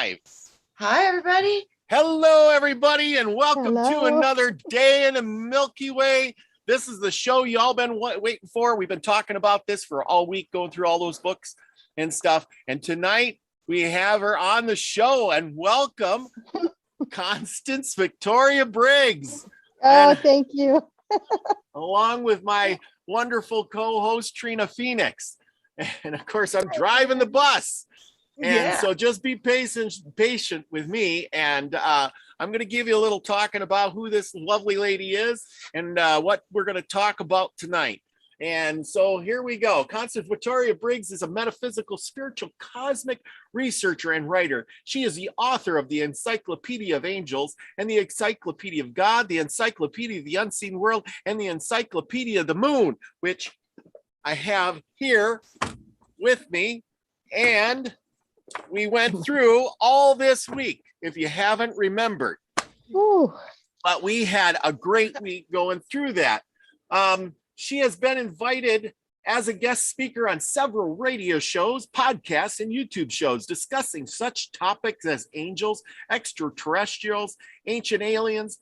live. Hi, everybody. Hello, everybody, and welcome to Hello. another day in the Milky Way. This is the show y'all been waiting for. We've been talking about this for all week, going through all those books and stuff. And tonight we have her on the show, and welcome Constance Victoria Briggs. Oh, And thank you. along with my wonderful co-host, Trina Phoenix. And of course, I'm driving the bus. And so just be patient with me. And I'm going to give you a little talking about who this lovely lady is and what we're going to talk about tonight. And so here we go. Constance Victoria Briggs is a metaphysical, spiritual, cosmic researcher and writer. She is the author of the Encyclopedia of Angels and the Encyclopedia of God, the Encyclopedia of the Unseen World, and the Encyclopedia of the Moon, which I have here with me. And we went through all this week, if you haven't remembered. Ooh. But we had a great week going through that. She has been invited as a guest speaker on several radio shows, podcasts, and YouTube shows discussing such topics as angels, extraterrestrials, ancient aliens,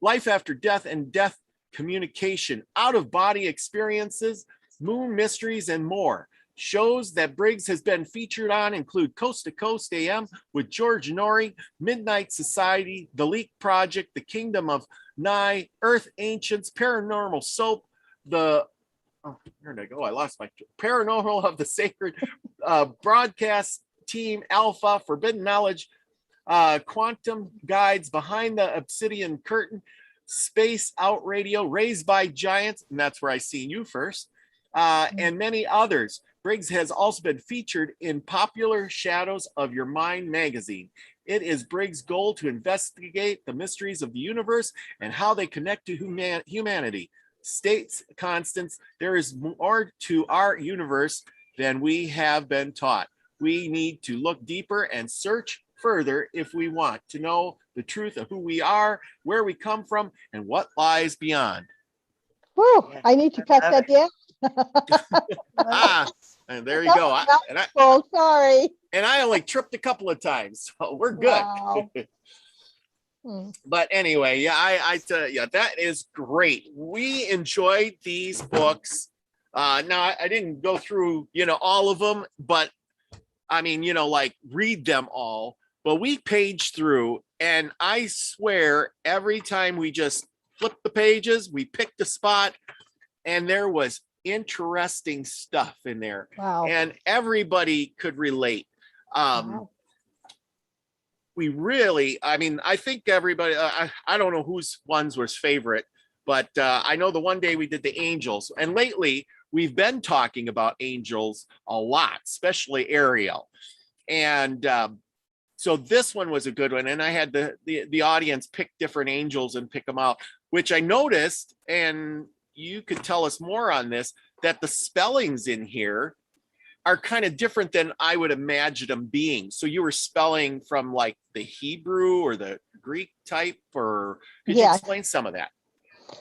life after death, and death communication, out-of-body experiences, moon mysteries, and more. Shows that Briggs has been featured on include Coast to Coast AM with George Norrie, Midnight Society, The Leak Project, The Kingdom of Nye, Earth Ancients, Paranormal Soap, where did I go? I lost my Paranormal of the Sacred, Broadcast Team Alpha, Forbidden Knowledge, Quantum Guides, Behind the Obsidian Curtain, Space Out Radio, Raised by Giants, and that's where I seen you first, and many others. Briggs has also been featured in Popular Shadows of Your Mind magazine. It is Briggs' goal to investigate the mysteries of the universe and how they connect to humanity. States Constance, there is more to our universe than we have been taught. We need to look deeper and search further if we want to know the truth of who we are, where we come from, and what lies beyond. Woo, I need to cut that down. And there you go. Sorry. And I only tripped a couple of times, so we're good. Wow. But anyway, I that is great. We enjoyed these books. Now I didn't go through, all of them, but I mean, like read them all. But we paged through, and I swear every time we just flipped the pages, we picked a spot, and there was interesting stuff in there. Wow. And everybody could relate. Wow. We really, I think everybody, I don't know whose ones was favorite, but I know the one day we did the angels, and lately we've been talking about angels a lot, especially Ariel. And so this one was a good one. And I had the audience pick different angels and pick them out, which I noticed, and you could tell us more on this, that the spellings in here are kind of different than I would imagine them being. So you were spelling from like the Hebrew or the Greek type, or could you explain some of that?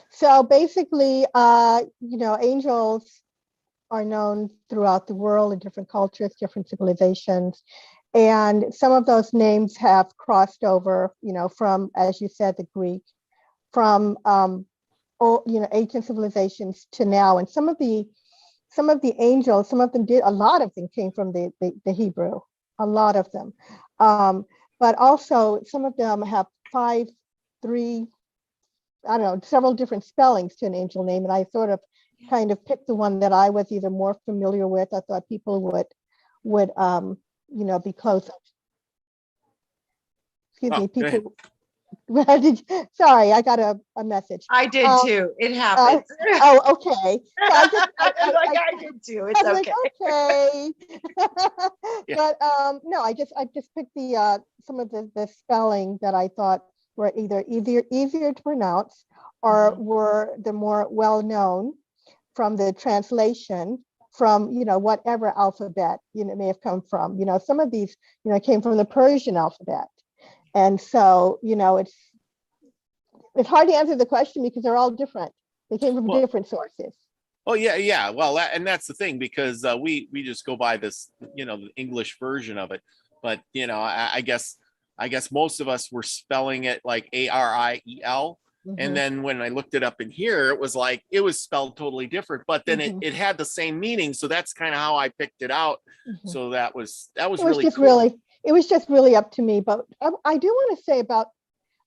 So basically, angels are known throughout the world in different cultures, different civilizations. And some of those names have crossed over, from, as you said, the Greek, from ancient civilizations to now. And some of the angels, a lot of them came from the Hebrew, a lot of them. But also some of them have several different spellings to an angel name. And I sort of kind of picked the one that I was either more familiar with. I thought people would be closer. Excuse me, people. Sorry, I got a message. I did too. It happens. Okay. So I did too. It's okay. Yeah. But no, I just picked the some of the spelling that I thought were either easier to pronounce or were the more well known from the translation from whatever alphabet it may have come from. Some of these came from the Persian alphabet. And so, it's hard to answer the question because they're all different. They came from different sources. Oh, yeah. Well, and that's the thing, because we just go by this, the English version of it. but I guess most of us were spelling it like Ariel. And then when I looked it up in here, it was like it was spelled totally different, but then it had the same meaning. So that's kind of how I picked it out. So that was really cool. It was just really up to me. But I do want to say about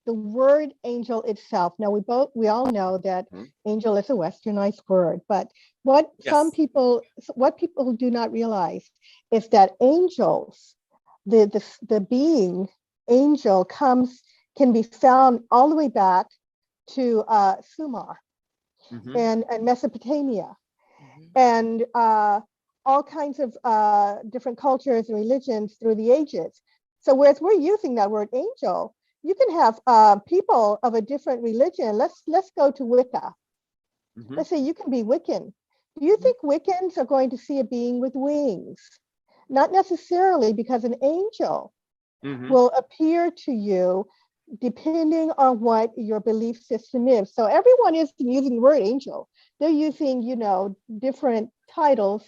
the word angel itself. Now we all know that angel is a westernized word, but what people do not realize is that angels, the being angel can be found all the way back to Sumer and Mesopotamia, and all kinds of different cultures and religions through the ages. So whereas we're using that word angel, you can have people of a different religion. Let's go to Wicca. Let's say you can be Wiccan. Do you think Wiccans are going to see a being with wings? Not necessarily, because an angel will appear to you depending on what your belief system is. So everyone isn't using the word angel. They're using, different titles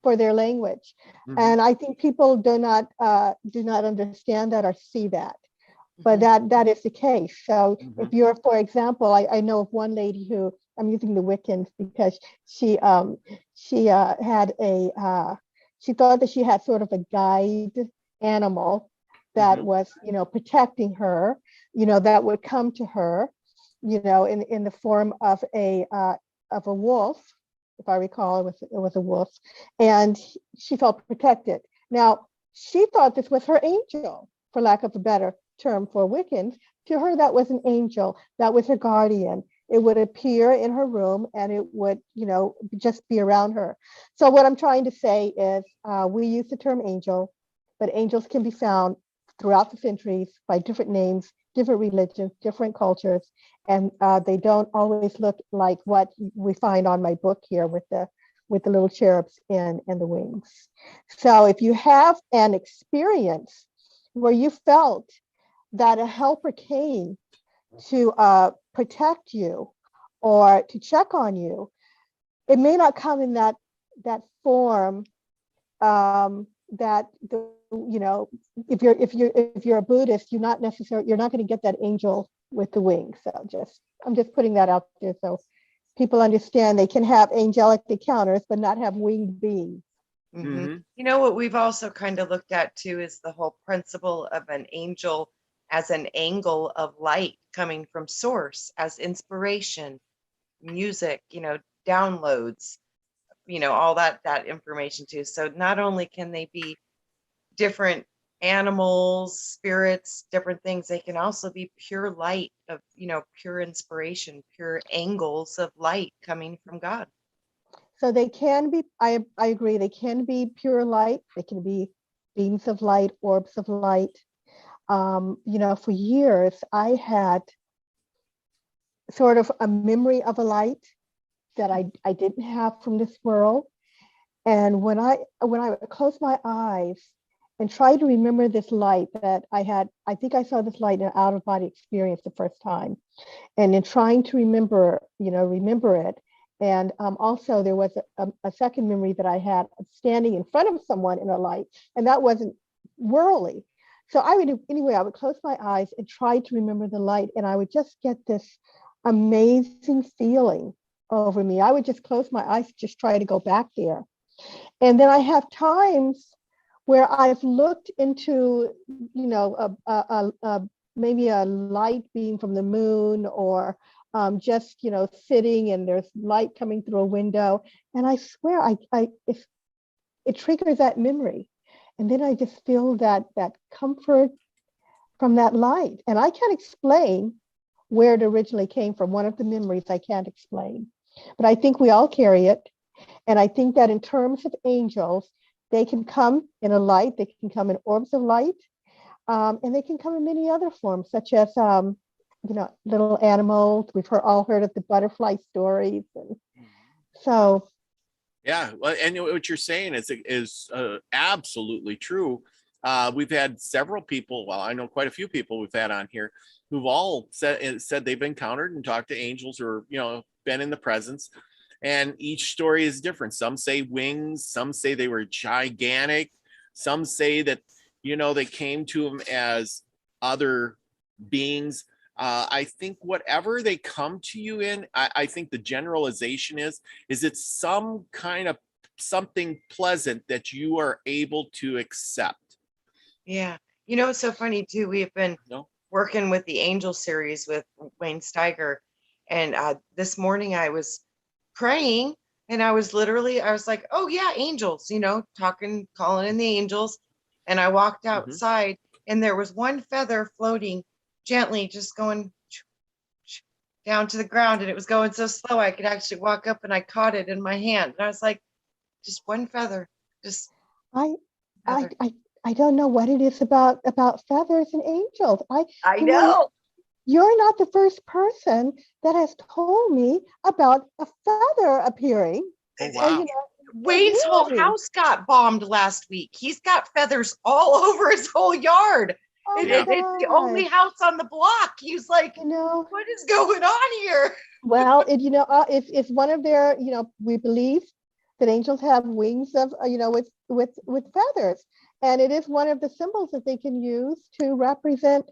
for their language. And I think people do not understand that or see that. But that is the case. So if you're, for example, I know of one lady who, I'm using the Wiccans because she thought that she had sort of a guide animal that was, protecting her, that would come to her, in the form of a wolf. If I recall, it was a wolf, and she felt protected. Now, she thought this was her angel, for lack of a better term for Wiccans. To her, that was an angel, that was her guardian. It would appear in her room and it would, just be around her. So what I'm trying to say is we use the term angel, but angels can be found throughout the centuries by different names, different religions, different cultures, and they don't always look like what we find on my book here with the little cherubs and the wings. So if you have an experience where you felt that a helper came to protect you or to check on you, it may not come in that form that if you're a Buddhist, you're not going to get that angel with the wings. So I'm just putting that out there so people understand they can have angelic encounters but not have winged beings. What we've also kind of looked at too is the whole principle of an angel as an angle of light coming from source, as inspiration, music, downloads, all that information too. So not only can they be different animals, spirits, different things, they can also be pure light of, pure inspiration, pure angles of light coming from God. So they can be, I agree, they can be pure light. They can be beams of light, orbs of light. For years, I had sort of a memory of a light that I didn't have from this world. And when I close my eyes and try to remember this light that I had, I think I saw this light in an out-of-body experience the first time. And in trying to remember it, and also there was a second memory that I had of standing in front of someone in a light, and that wasn't worldly. So I would close my eyes and try to remember the light, and I would just get this amazing feeling over me. I would just close my eyes, just try to go back there. And then I have times where I've looked into, maybe a light beam from the moon, or just sitting and there's light coming through a window, and I swear it triggers that memory, and then I just feel that comfort from that light, and I can't explain where it originally came from. One of the memories I can't explain, but I think we all carry it, and I think that in terms of angels, they can come in a light, they can come in orbs of light, and they can come in many other forms, such as little animals. We've all heard of the butterfly stories, and so. Yeah, well, and what you're saying is absolutely true. We've had several people. Well, I know quite a few people we've had on here who've all said they've encountered and talked to angels, or been in the presence. And each story is different. Some say wings. Some say they were gigantic. Some say that they came to him as other beings. I think whatever they come to you in, I think the generalization is it's some kind of something pleasant that you are able to accept. Yeah. It's so funny too. We've been working with the Angel series with Wayne Steiger. And this morning I was praying and I was like, oh yeah, angels, calling in the angels. And I walked outside and there was one feather floating gently, just going down to the ground. And it was going so slow, I could actually walk up and I caught it in my hand. And I was like, just one feather, just I don't know what it is about feathers and angels. I know. You're not the first person that has told me about a feather appearing. Oh, wow. And, Wayne's whole house got bombed last week. He's got feathers all over his whole yard. It's the only house on the block. He's like, what is going on here? Well, it's one of their, we believe that angels have wings of, with feathers. And it is one of the symbols that they can use to represent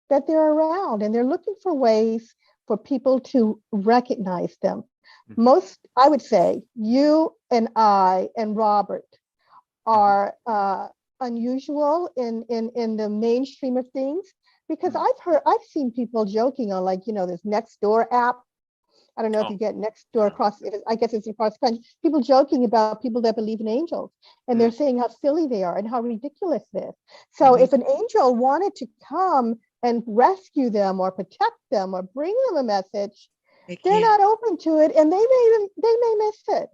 that they're around. And they're looking for ways for people to recognize them. Most, I would say, you and I and Robert are unusual in the mainstream of things, because I've seen people joking on, like, this Nextdoor app. I don't know if you get Nextdoor across, I guess it's across the country, people joking about people that believe in angels, and they're saying how silly they are and how ridiculous it is. So if an angel wanted to come and rescue them or protect them or bring them a message, they're not open to it, and they may miss it.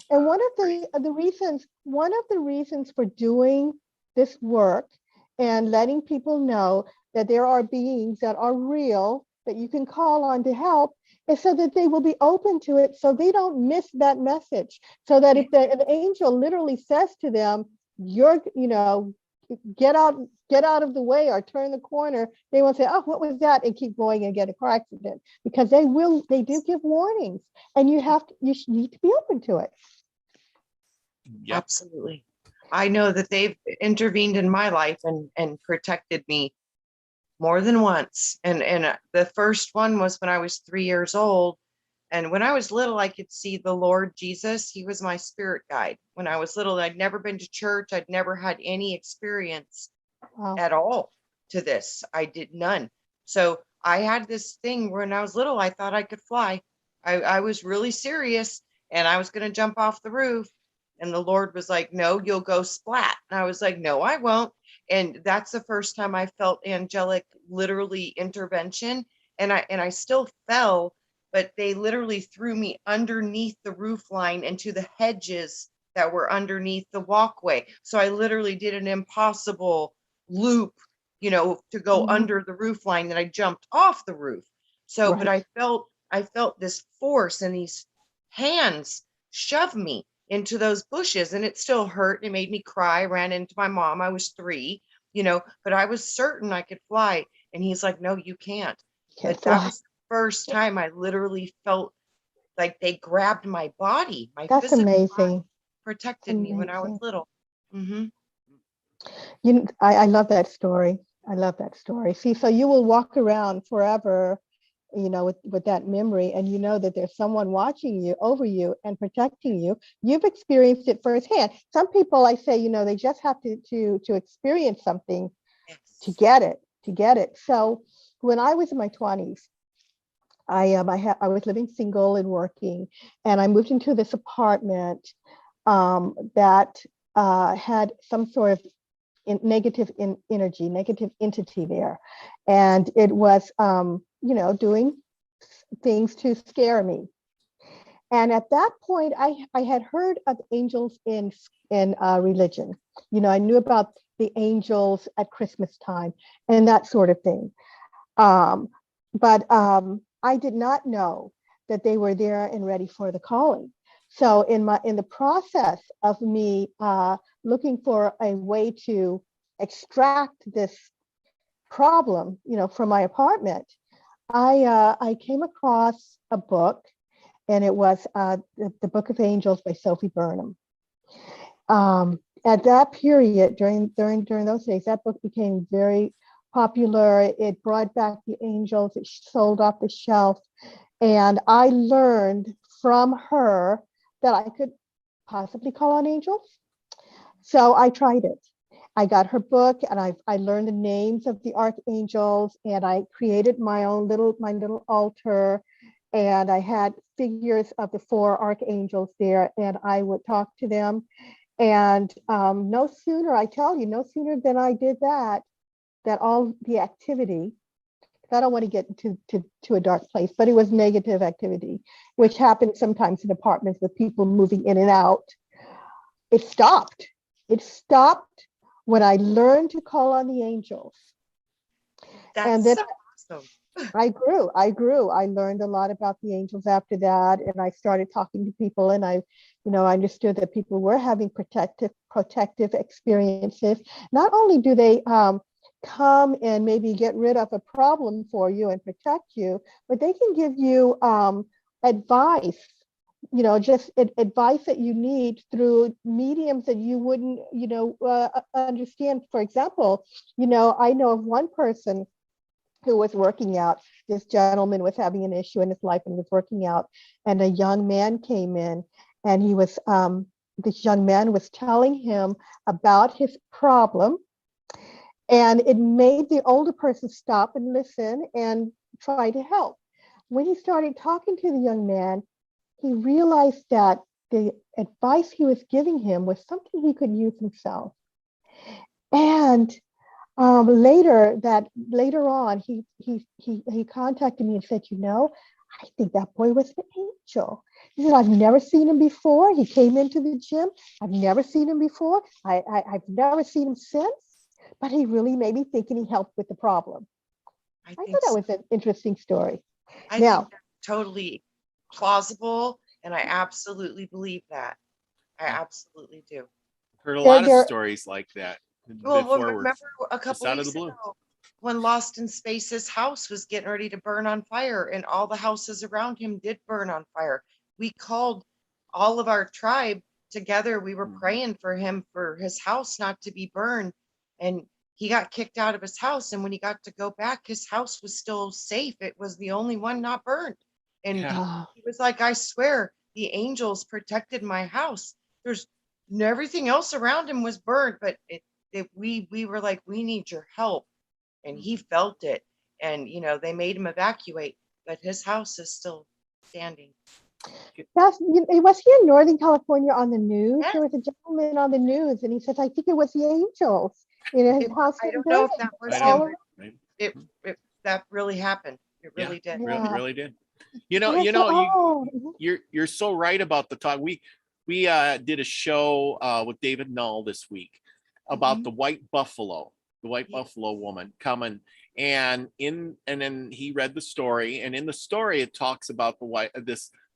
And one of the reasons for doing this work and letting people know that there are beings that are real that you can call on to help is so that they will be open to it, so they don't miss that message. So that if an angel literally says to them, get out of the way or turn the corner, they won't say, oh, what was that? And keep going and get a car accident, because they do give warnings, and you need to be open to it. Yep. Absolutely. I know that they've intervened in my life and protected me more than once. And the first one was when I was 3 years old. And when I was little, I could see the Lord Jesus. He was my spirit guide. When I was little, I'd never been to church. I'd never had any experience at all to this. I did none. So I had this thing when I was little, I thought I could fly. I was really serious, and I was going to jump off the roof. And the Lord was like, no, you'll go splat. And I was like, no, I won't. And that's the first time I felt angelic, literally intervention. And I still fell, but they literally threw me underneath the roof line into the hedges that were underneath the walkway. So I literally did an impossible loop, to go under the roof line, and I jumped off the roof. So, but I felt this force, and these hands shove me into those bushes, and it still hurt. It made me cry. I ran into my mom. I was 3, but I was certain I could fly. And he's like, no, you can't. But that was the first time I literally felt like they grabbed my body. That's amazing. Body, protected me when I was little. I love that story. I love that story. See, so you will walk around forever, with that memory, and that there's someone watching you, over you, and protecting you. You've experienced it firsthand. Some people, I say, they just have to experience something to get it. So when I was in my 20s, I was living single and working, and I moved into this apartment that had some sort of negative energy, negative entity there, and it was doing things to scare me. And at that point, I had heard of angels in religion. I knew about the angels at Christmas time and that sort of thing. But I did not know that they were there and ready for the calling. So in the process of me looking for a way to extract this problem, from my apartment, I came across a book, and it was the Book of Angels by Sophie Burnham. at that period, during those days, that book became very popular. It brought back the angels. It sold off the shelf. And I learned from her that I could possibly call on angels. So I tried it. I got her book and I learned the names of the archangels, and I created my little altar, and I had figures of the 4 archangels there, and I would talk to them. And no sooner than I did that all the activity, I don't want to get to a dark place, but it was negative activity, which happened sometimes in apartments with people moving in and out. It stopped. It stopped when I learned to call on the angels. That's And then so awesome. I grew. I learned a lot about the angels after that, and I started talking to people, and I understood that people were having protective experiences. Not only do they come and maybe get rid of a problem for you and protect you, but they can give you advice, just advice that you need through mediums that you wouldn't, understand. For example, I know of one person who was working out. This gentleman was having an issue in his life and was working out, and a young man came in, and this young man was telling him about his problem, and it made the older person stop and listen and try to help. When he started talking to the young man, he realized that the advice he was giving him was something he could use himself. And later on, he contacted me and said, I think that boy was an angel. He said, I've never seen him before. He came into the gym. I've never seen him before. I've never seen him since, but he really made me think, and he helped with the problem. I thought that was an interesting story. I think that's totally plausible, and I absolutely believe that. I absolutely do. Heard a lot of stories like that. Well, remember a couple out of weeks the blue ago when Lost in Space's house was getting ready to burn on fire, and all the houses around him did burn on fire. We called all of our tribe together. We were praying for him, for his house not to be burned, and he got kicked out of his house. And when he got to go back, his house was still safe. It was the only one not burned. And he was like, I swear the angels protected my house. There's everything else around him was burned, but we were like, we need your help. And he felt it. And, they made him evacuate, but his house is still standing. Was he in Northern California on the news? Yes. There was a gentleman on the news, and he says, I think it was the angels. His house. I don't know if that was him. That really happened. It really did. Really did. You're so right about the talk. We did a show with David Null this week about the white buffalo woman coming, and then he read the story, and in the story it talks about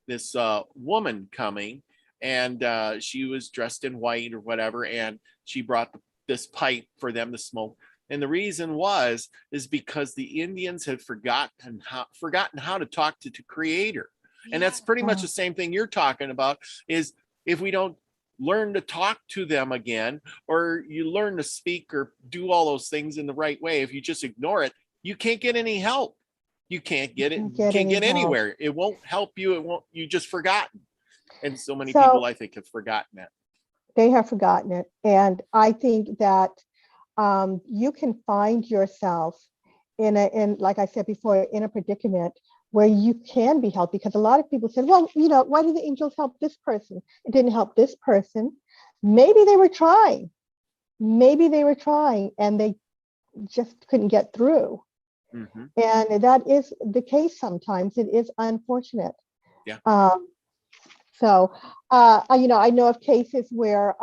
this woman coming, and she was dressed in white or whatever, and she brought this pipe for them to smoke. And the reason is because the Indians had forgotten how to talk to Creator. And that's pretty much the same thing you're talking about, is if we don't learn to talk to them again, or you learn to speak or do all those things in the right way, if you just ignore it, you can't get any help. You can't get it. You can't get anywhere. It won't help you. You just forgotten. And so many people, I think, have forgotten that. They have forgotten it. And I think that you can find yourself in, like I said before, in a predicament where you can be helped, because a lot of people said, well, why did the angels help this person? It didn't help this person. Maybe they were trying. And they just couldn't get through. Mm-hmm. And that is the case sometimes. It is unfortunate. Yeah. I know of cases where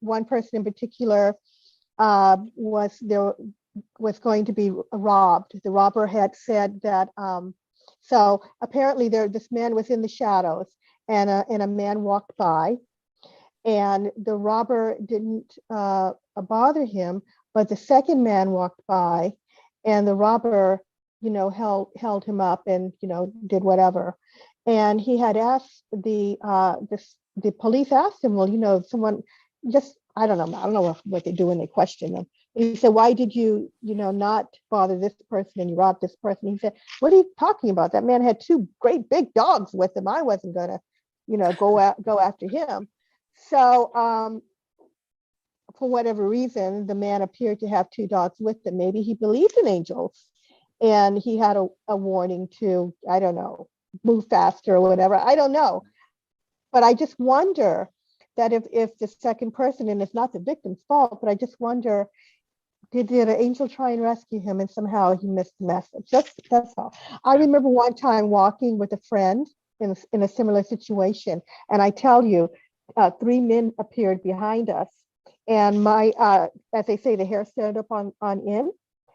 one person in particular was going to be robbed. The robber had said that, so apparently this man was in the shadows, and a man walked by, and the robber didn't bother him, but the second man walked by, and the robber, held him up and, did whatever. And he had asked the police asked him, well, someone just I don't know. I don't know what they do when they question them. He said, why did you, not bother this person and you robbed this person? He said, what are you talking about? That man had two great big dogs with him. I wasn't going to, go after him. So for whatever reason, the man appeared to have two dogs with him. Maybe he believed in angels and he had a warning to, I don't know, move faster or whatever. I don't know. But I just wonder that if the second person, and it's not the victim's fault, but I just wonder, did an angel try and rescue him and somehow he missed the message? That's all. I remember one time walking with a friend in a similar situation, and I tell you, three men appeared behind us, and my, as they say, the hair stood up on end.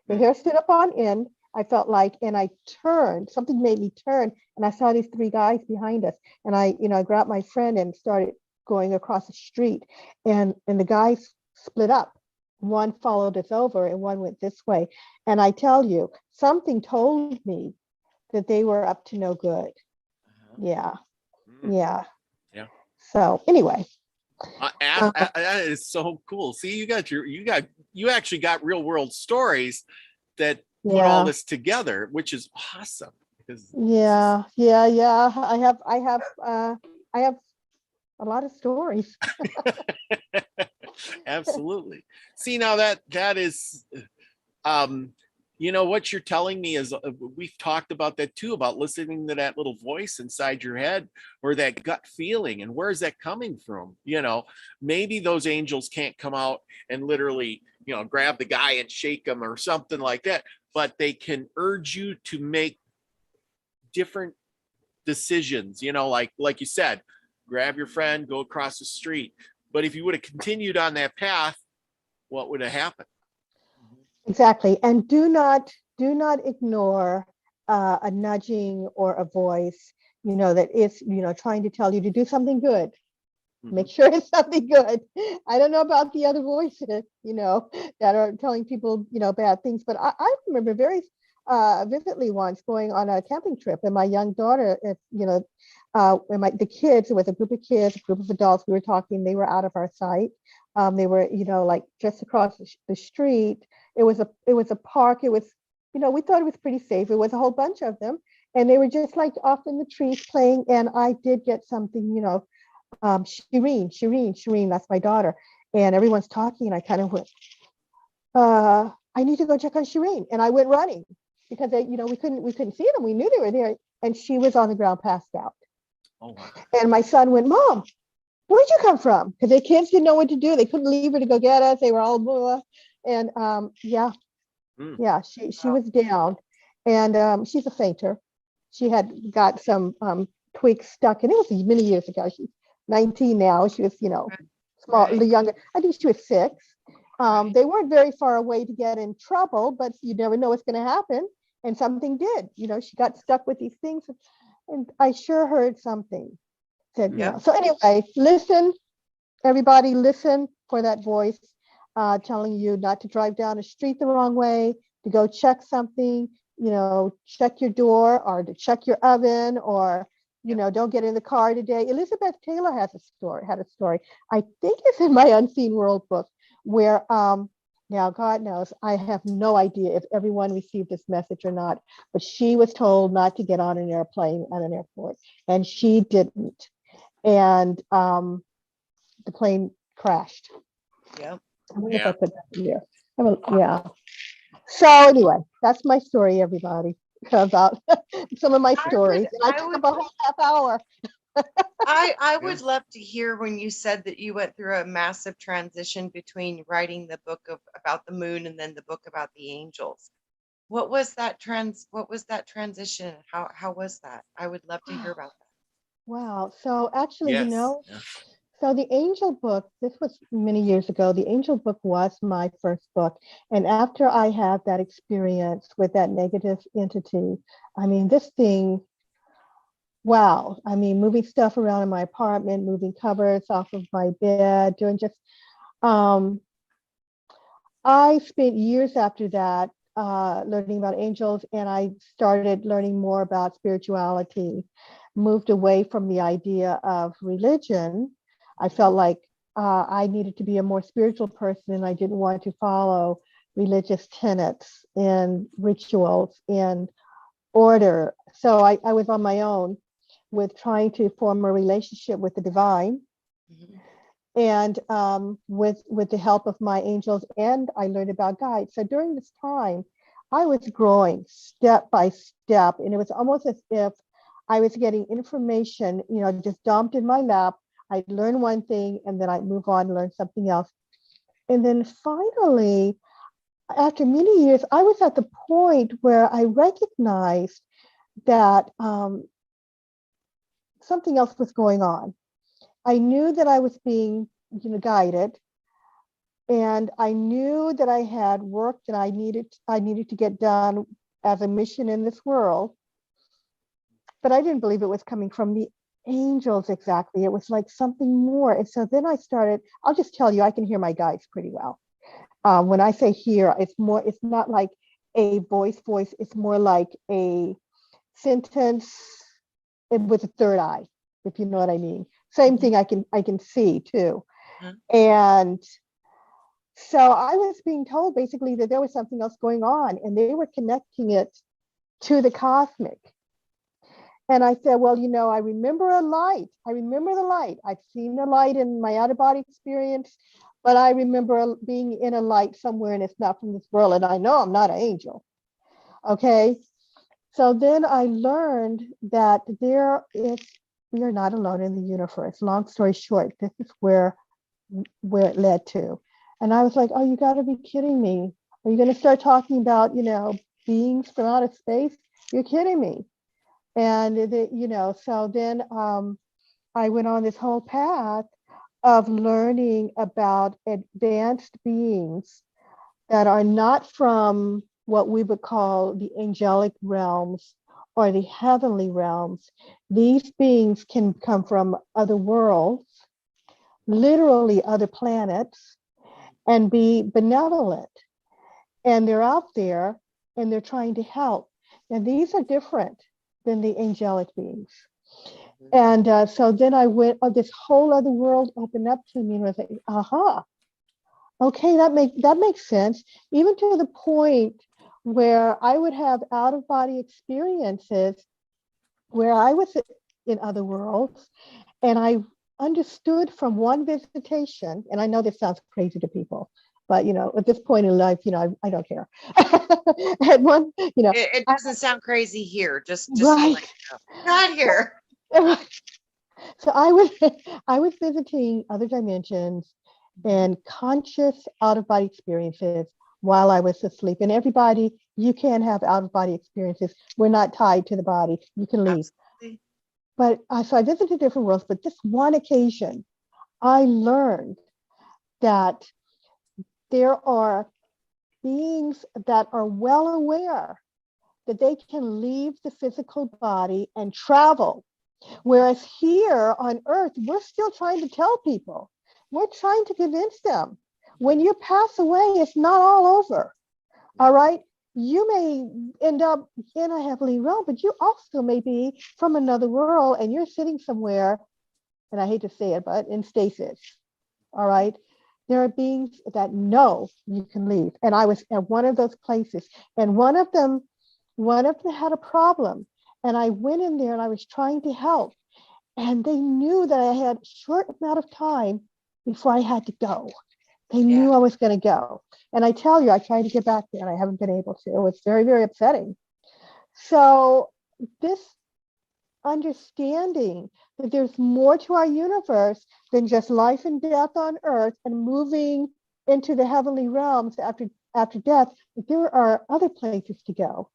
The hair stood up on end. I felt like, and I turned, something made me turn, and I saw these three guys behind us, and I grabbed my friend and started going across the street, and the guys split up. One followed us over and one went this way. And I tell you, something told me that they were up to no good. Yeah. Yeah. Yeah. So anyway. That is so cool. See, you actually got real world stories that put all this together, which is awesome. Yeah. I have a lot of stories. Absolutely. See, now that is, what you're telling me is, we've talked about that too, about listening to that little voice inside your head or that gut feeling. And where's that coming from? Maybe those angels can't come out and literally, grab the guy and shake him or something like that, but they can urge you to make different decisions, like you said, grab your friend, go across the street. But if you would have continued on that path, what would have happened? Exactly. And do not ignore a nudging or a voice, that is, trying to tell you to do something good. Mm-hmm. Make sure it's something good. I don't know about the other voices, that are telling people, bad things, but I remember very vividly once going on a camping trip, and my young daughter, and the kids, it was a group of kids, a group of adults, we were talking, they were out of our sight. They were, like just across the street. It was a park. It was, we thought it was pretty safe. It was a whole bunch of them, and they were just like off in the trees playing. And I did get something, Shireen, that's my daughter. And everyone's talking, and I kind of went, I need to go check on Shireen. And I went running because we couldn't see them. We knew they were there, and she was on the ground, passed out. Oh, wow. And my son went, Mom, where'd you come from? Because their kids didn't know what to do. They couldn't leave her to go get us. They were all blah. And she was down, and she's a fainter. She had got some twigs stuck, and it was many years ago. She's 19 now. She was, small, younger. I think she was 6. They weren't very far away to get in trouble, but you never know what's going to happen. And something did. She got stuck with these things, and I sure heard something. So anyway, listen, everybody, listen for that voice telling you not to drive down a street the wrong way, to go check something, check your door, or to check your oven, or don't get in the car today. Elizabeth Taylor had a story. I think it's in my Unseen World book, where now God knows, I have no idea if everyone received this message or not, but she was told not to get on an airplane at an airport, and she didn't. And the plane crashed. Yep. I wonder if I put that in there. Yeah. So anyway, that's my story, everybody, about some of my stories. And I took about a half hour. I would love to hear when you said that you went through a massive transition between writing the book about the moon and then the book about the angels. What was that transition? How was that? I would love to hear about that. Wow. So actually, Yes. So the angel book, this was many years ago, the angel book was my first book. And after I had that experience with that negative entity, this thing, wow. Moving stuff around in my apartment, moving covers off of my bed, doing just, I spent years after that learning about angels, and I started learning more about spirituality, moved away from the idea of religion. I felt like I needed to be a more spiritual person and I didn't want to follow religious tenets and rituals and order. So I was on my own with trying to form a relationship with the divine. Mhm. And with the help of my angels, and I learned about guides. So during this time, I was growing step by step, and it was almost as if I was getting information, just dumped in my lap. I'd learn one thing, and then I'd move on and learn something else. And then finally, after many years, I was at the point where I recognized that something else was going on. I knew that I was being, guided, and I knew that I had work that I needed to get done as a mission in this world, but I didn't believe it was coming from the angels exactly. It was like something more. And so then I started. I'll just tell you, I can hear my guides pretty well. When I say hear, it's not like a voice. It's more like a sentence with a third eye, if you know what I mean. Same thing I can see too. And so I was being told basically that there was something else going on, and they were connecting it to the cosmic. And I said, well, I remember a light. I remember the light. I've seen the light in my out of body experience, but I remember being in a light somewhere and it's not from this world. And I know I'm not an angel. Okay. So then I learned that we are not alone in the universe. Long story short, this is where it led to. And I was like, oh, you got to be kidding me. Are you going to start talking about, beings from outer space? You're kidding me. And, so then I went on this whole path of learning about advanced beings that are not from what we would call the angelic realms or the heavenly realms. These beings can come from other worlds, literally other planets, and be benevolent. And they're out there and they're trying to help. And these are different than the angelic beings. And so then I went, this whole other world opened up to me, and I was like, aha, okay, that makes sense. Even to the point where I would have out of body experiences where I was in other worlds, and I understood from one visitation, and I know this sounds crazy to people, but at this point in life, I don't care. At one, It doesn't sound crazy here. Just right, not here. So I was visiting other dimensions and conscious out of body experiences while I was asleep. And everybody, you can have out of body experiences. We're not tied to the body. You can leave. Absolutely. But so I visited different worlds. But this one occasion, I learned that there are beings that are well aware that they can leave the physical body and travel. Whereas here on Earth, we're still trying to tell people, we're trying to convince them, when you pass away, it's not all over. All right. You may end up in a heavenly realm, but you also may be from another world and you're sitting somewhere, and I hate to say it, but in stasis. All right. There are beings that know you can leave. And I was at one of those places, and one of them had a problem. And I went in there and I was trying to help. And they knew that I had a short amount of time before I had to go. They knew I was going to go. And I tell you, I tried to get back there and I haven't been able to. It was very, very upsetting. So this understanding that there's more to our universe than just life and death on Earth and moving into the heavenly realms after death, there are other places to go.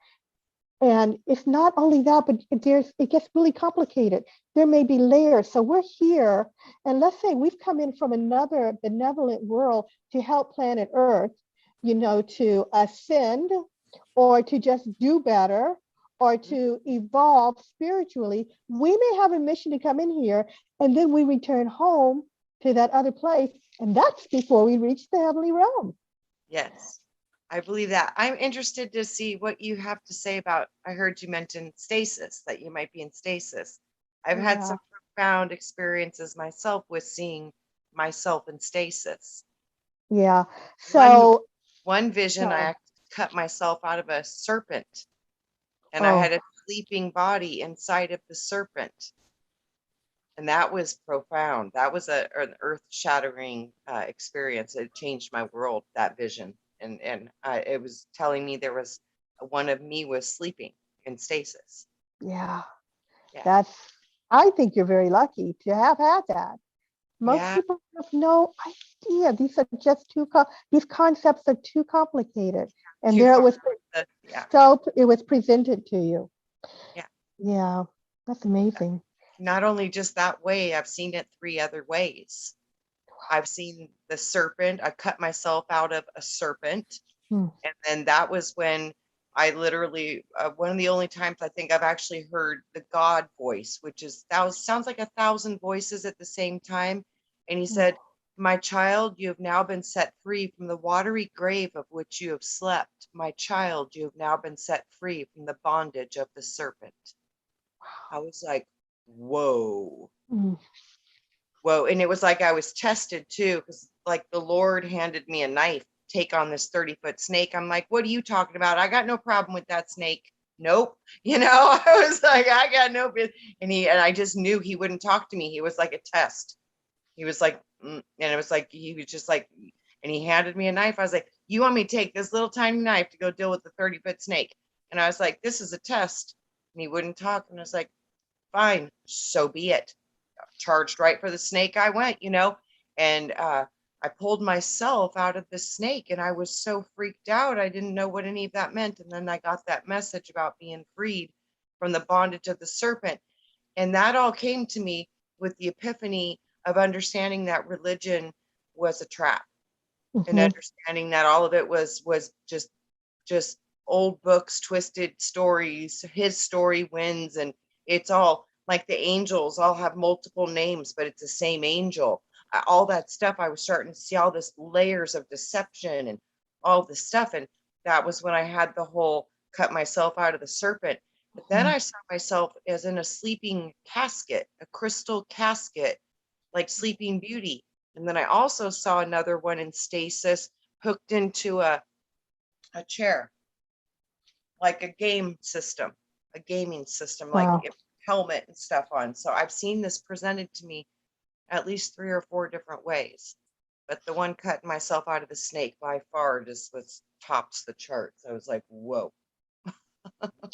And it's not only that, but it gets really complicated. There may be layers. So we're here, and let's say we've come in from another benevolent world to help planet Earth, to ascend or to just do better or to evolve spiritually. We may have a mission to come in here, and then we return home to that other place. And that's before we reach the heavenly realm. Yes. I believe that. I'm interested to see what you have to say about, I heard you mention stasis, that you might be in stasis. I've had some profound experiences myself with seeing myself in stasis. Yeah. So, One vision, sorry. I cut myself out of a serpent, and I Oh. had a sleeping body inside of the serpent. And that was profound. That was an earth-shattering experience. It changed my world, that vision. And it was telling me there was one of me was sleeping in stasis. Yeah. Yeah. I think you're very lucky to have had that. Most Yeah. people have no idea. These are just these concepts are too complicated. And Too there far. it was, Yeah. so it was presented to you. Yeah. Yeah, that's amazing. Not only just that way, I've seen it 3 other ways. I've seen the serpent. I cut myself out of a serpent. Hmm. And then that was when I literally, one of the only times I think I've actually heard the God voice, which is, that sounds like 1,000 voices at the same time. And he said, "My child, you have now been set free from the watery grave of which you have slept. My child, you have now been set free from the bondage of the serpent." I was like, whoa. Mm. Whoa. And it was like I was tested too, because like the Lord handed me a knife, take on this 30-foot snake. I'm like, what are you talking about? I got no problem with that snake. Nope. I was like, I got no business. And I just knew he wouldn't talk to me. He was like a test. He was like, and it was like, he was just like, and he handed me a knife. I was like, you want me to take this little tiny knife to go deal with the 30-foot snake? And I was like, this is a test. And he wouldn't talk. And I was like, fine, so be it. Charged right for the snake I went, and I pulled myself out of the snake, and I was so freaked out. I didn't know what any of that meant. And then I got that message about being freed from the bondage of the serpent. And that all came to me with the epiphany of understanding that religion was a trap, and Mhm. understanding that all of it was just old books, twisted stories. His story wins, and it's all like the angels all have multiple names, but it's the same angel. All that stuff, I was starting to see all this layers of deception and all this stuff. And that was when I had the whole cut myself out of the serpent. But then I saw myself as in a sleeping casket, a crystal casket, like Sleeping Beauty. And then I also saw another one in stasis, hooked into a chair, like a gaming system, like Wow. helmet and stuff on. So I've seen this presented to me at least 3 or 4 different ways. But the one cutting myself out of the snake by far just was tops the charts. I was like, whoa.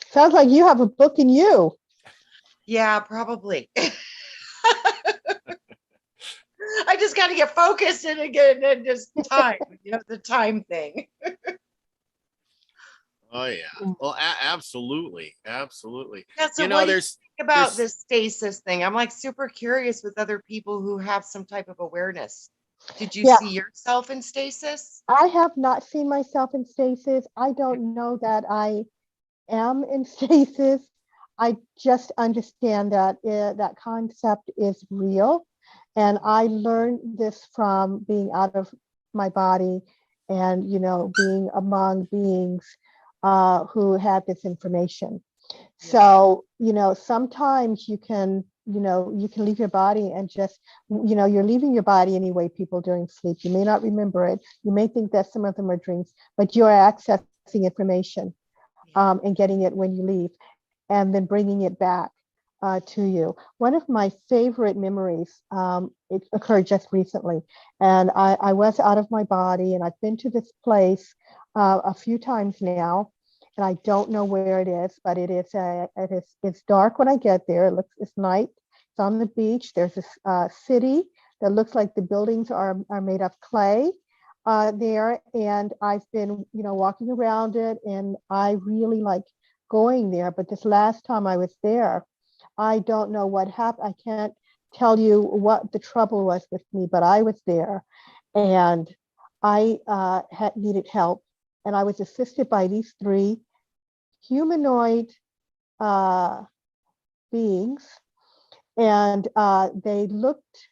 Sounds like you have a book in you. Yeah, probably. I just got to get focused and again, and just time, the time thing. Oh yeah. Well, absolutely, absolutely. Yeah, so what do you There's think about there's this stasis thing? I'm like super curious with other people who have some type of awareness. Did you Yeah, see yourself in stasis? I have not seen myself in stasis. I don't know that I am in stasis. I just understand that that concept is real. And I learned this from being out of my body and, being among beings who had this information. So, sometimes you can leave your body and just, you're leaving your body anyway, people during sleep. You may not remember it. You may think that some of them are dreams, but you're accessing information and getting it when you leave and then bringing it back to you. One of my favorite memories, it occurred just recently, and I was out of my body, and I've been to this place a few times now, and I don't know where it is, but it's dark when I get there. It's night. It's on the beach. There's this city that looks like the buildings are made of clay there, and I've been walking around it, and I really like going there. But this last time I was there, I don't know what happened. I can't tell you what the trouble was with me, but I was there, and I had needed help, and I was assisted by these 3 humanoid beings, and they looked.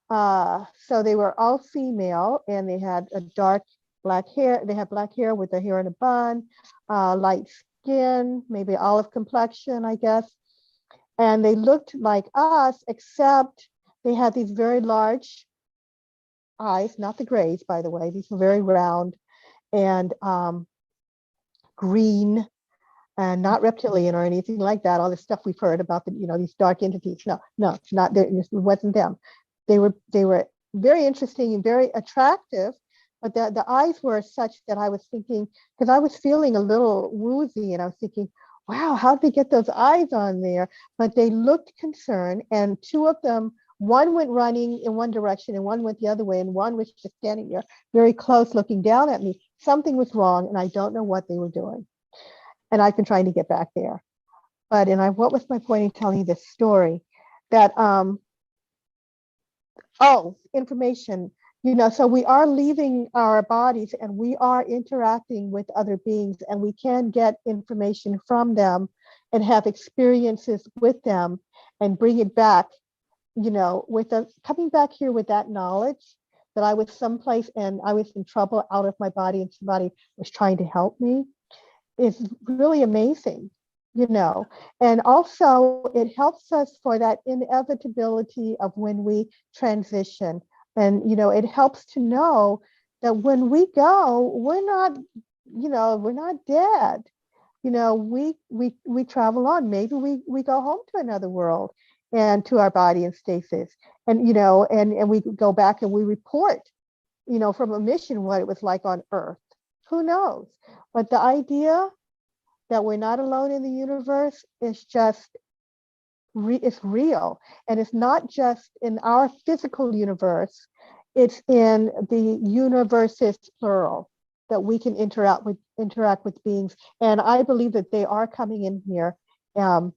So they were all female, and they had a dark black hair. They had black hair with their hair in a bun, light skin, maybe olive complexion, I guess. And they looked like us, except they had these very large eyes, not the grays, by the way. These were very round and green and not reptilian or anything like that. All the stuff we've heard about these dark entities. No, it's not there. It wasn't them. They were very interesting and very attractive, but the eyes were such that I was thinking, because I was feeling a little woozy, and I was thinking, wow, how'd they get those eyes on there? But they looked concerned, and two of them, one went running in one direction and one went the other way, and one was just standing there very close looking down at me. Something was wrong, and I don't know what they were doing. And I've been trying to get back there. But what was my point in telling you this story? That information. So we are leaving our bodies and we are interacting with other beings, and we can get information from them and have experiences with them and bring it back, with us coming back here with that knowledge that I was someplace and I was in trouble out of my body and somebody was trying to help me is really amazing, and also it helps us for that inevitability of when we transition. And, it helps to know that when we go, we're not dead. We travel on. Maybe we go home to another world and to our body in stasis. And, and we go back and we report, from a mission, what it was like on Earth. Who knows? But the idea that we're not alone in the universe is just it's real, and it's not just in our physical universe, it's in the universes plural that we can interact with beings. And I believe that they are coming in here, from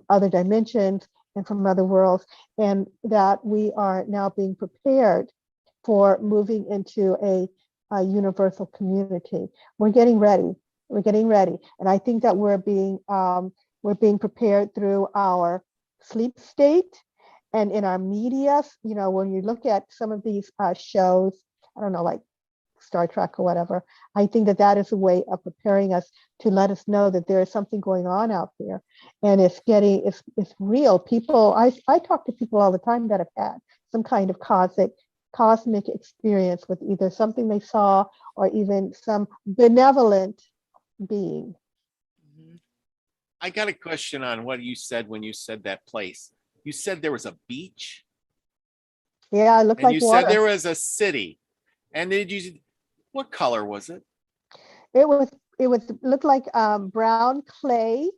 other dimensions and from other worlds, and that we are now being prepared for moving into a universal community. We're getting ready, and I think that we're being prepared through our sleep state and in our media. When you look at some of these shows, I don't know, like Star Trek or whatever, I think that is a way of preparing us to let us know that there is something going on out there, and it's real. People, I talk to people all the time that have had some kind of cosmic experience with either something they saw or even some benevolent being. I got a question on what you said when you said that place. You said there was a beach? Yeah, it looked and like you water. said there was a city. And what color was it? It looked like brown clay,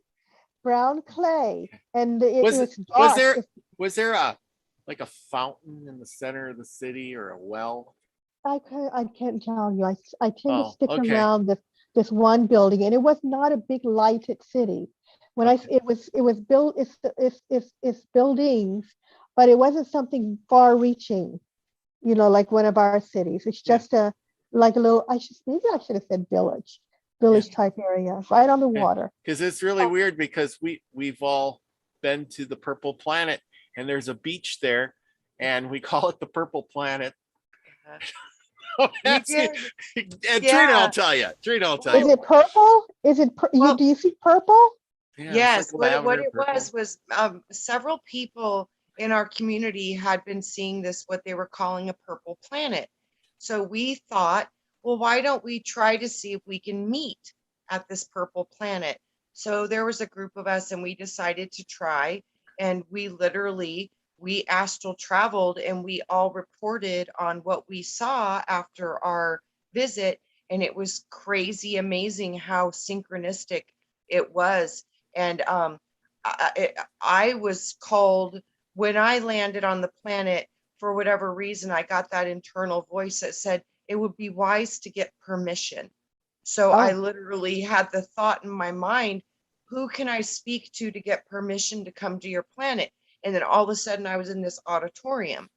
and it was dark. Was there a fountain in the center of the city or a well? I can't tell you. I tend to stick okay. around this one building, and it was not a big lighted city. When it was built, it's buildings, but it wasn't something far reaching, like one of our cities. It's just a little, maybe I should have said village type area, right on the water. Because it's really weird, because we've all been to the Purple Planet, and there's a beach there, and we call it the Purple Planet. And Trina, I'll tell you. Is it purple? Do you see purple? Yeah, yes, like what it was several people in our community had been seeing this, what they were calling a purple planet. So we thought, well, why don't we try to see if we can meet at this purple planet? So there was a group of us, and we decided to try, and we astral traveled, and we all reported on what we saw after our visit, and it was crazy amazing how synchronistic it was. And I was called when I landed on the planet. For whatever reason, I got that internal voice that said it would be wise to get permission. So I literally had the thought in my mind, who can I speak to get permission to come to your planet? And then all of a sudden I was in this auditorium,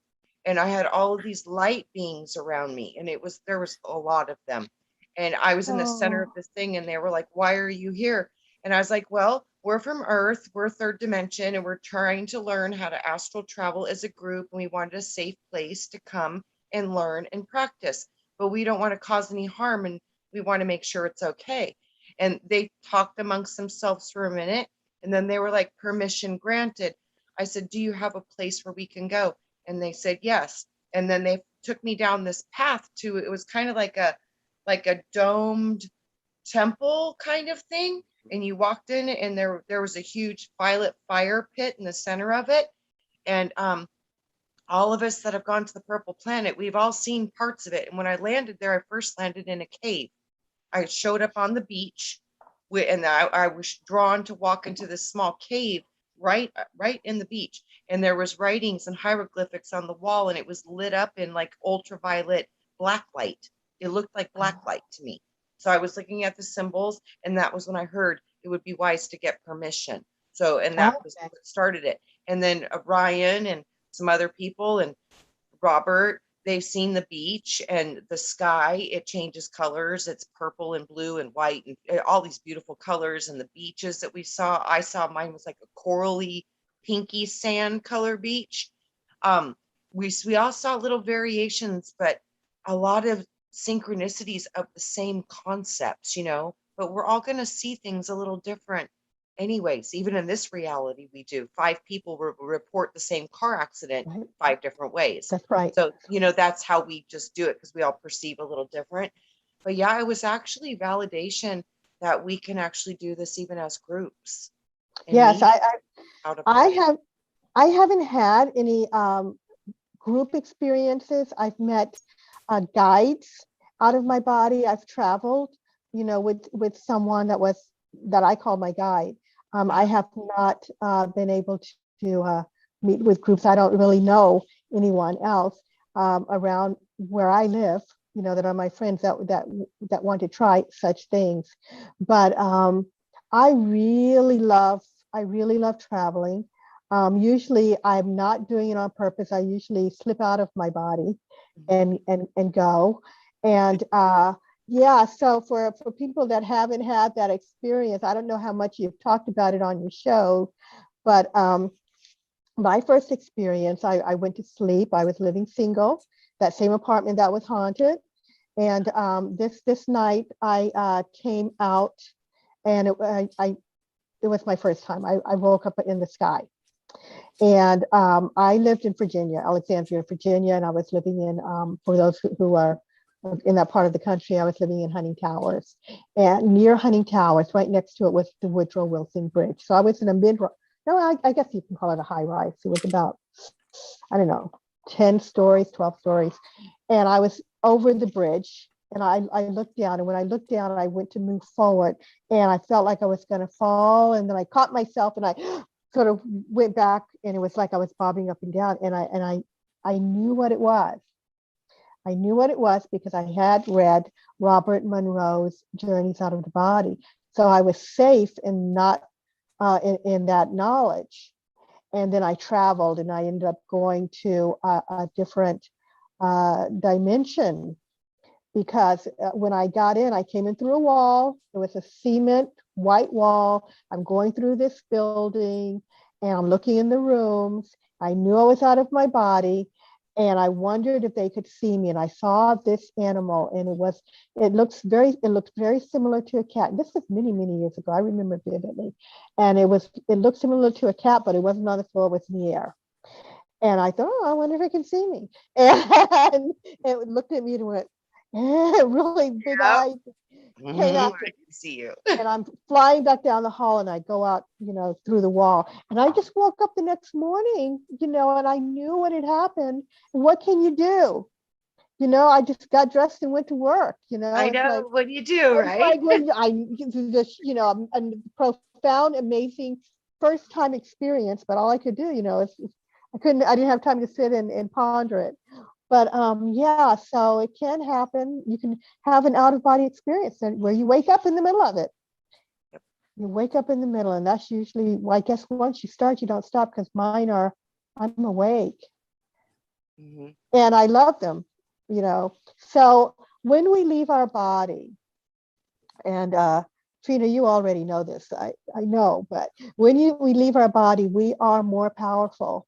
and I had all of these light beings around me, and there was a lot of them. And I was in the center of this thing, and they were like, why are you here? And I was like, well, we're from Earth, we're third dimension, and we're trying to learn how to astral travel as a group. And we wanted a safe place to come and learn and practice, but we don't want to cause any harm, and we want to make sure it's okay. And they talked amongst themselves for a minute, and then they were like, permission granted. I said, do you have a place where we can go? And they said, yes. And then they took me down this path to, it was kind of like a domed temple kind of thing. And you walked in and there was a huge violet fire pit in the center of it. And all of us that have gone to the Purple Planet, we've all seen parts of it. And when I landed there, I first landed in a cave. I showed up on the beach, and I was drawn to walk into this small cave right in the beach. And there was writings and hieroglyphics on the wall, and it was lit up in like ultraviolet black light. It looked like black light to me. So I was looking at the symbols, and that was when I heard it would be wise to get permission. So, and that was what started it. And then Ryan and some other people and Robert, they've seen the beach and the sky. It changes colors. It's purple and blue and white and all these beautiful colors. And the beaches that we saw, I saw mine was like a corally, pinky sand color beach. We all saw little variations, but a lot of synchronicities of the same concepts, but we're all going to see things a little different. Anyways, even in this reality, we do 5 people report the same car accident 5 different ways. That's right. So, that's how we just do it because we all perceive a little different. But yeah, it was actually validation that we can actually do this even as groups. Yes, I haven't had any group experiences. I've met guides out of my body. I've traveled, with someone that I call my guide. I have not been able to meet with groups. I don't really know anyone else around where I live, that are my friends that want to try such things. But I really love traveling. Usually I'm not doing it on purpose. I usually slip out of my body and go. And yeah, so for people that haven't had that experience, I don't know how much you've talked about it on your show, but my first experience, I went to sleep. I was living single, that same apartment that was haunted. And this night I came out, and it was my first time. I woke up in the sky. And I lived in Virginia, Alexandria, Virginia, and I was living in, for those who are in that part of the country, I was living in Hunting Towers. And near Hunting Towers, right next to it was the Woodrow Wilson Bridge. So I was in I guess you can call it a high rise. It was about, 10 stories, 12 stories. And I was over the bridge, and I looked down, and when I looked down, I went to move forward, and I felt like I was going to fall. And then I caught myself, and I sort of went back, and it was like I was bobbing up and down, and I knew what it was. I knew what it was because I had read Robert Monroe's Journeys Out of the Body. So I was safe and not in that knowledge. And then I traveled, and I ended up going to a different dimension, because when I got in, I came in through a wall. It was a cement white wall. I'm going through this building, and I'm looking in the rooms. I knew I was out of my body, and I wondered if they could see me. And I saw this animal, and it looked very similar to a cat. This was many, many years ago. I remember vividly. And it looked similar to a cat, but it wasn't on the floor, it was in the air. And I thought, I wonder if it can see me. And it looked at me and went, really big eyes. Came out, I can see you. and I'm flying back down the hall, and I go out, through the wall. And I just woke up the next morning, and I knew what had happened. What can you do? I just got dressed and went to work. I know, what do you do, right? Like when this, a profound, amazing first time experience. But all I could do, is I didn't have time to sit and ponder it. But yeah, so it can happen. You can have an out-of-body experience where you wake up in the middle of it. You wake up in the middle, and that's usually, well, I guess once you start, you don't stop, because I'm awake. Mm-hmm. And I love them, So when we leave our body, and Trina, you already know this, I know, but when we leave our body, we are more powerful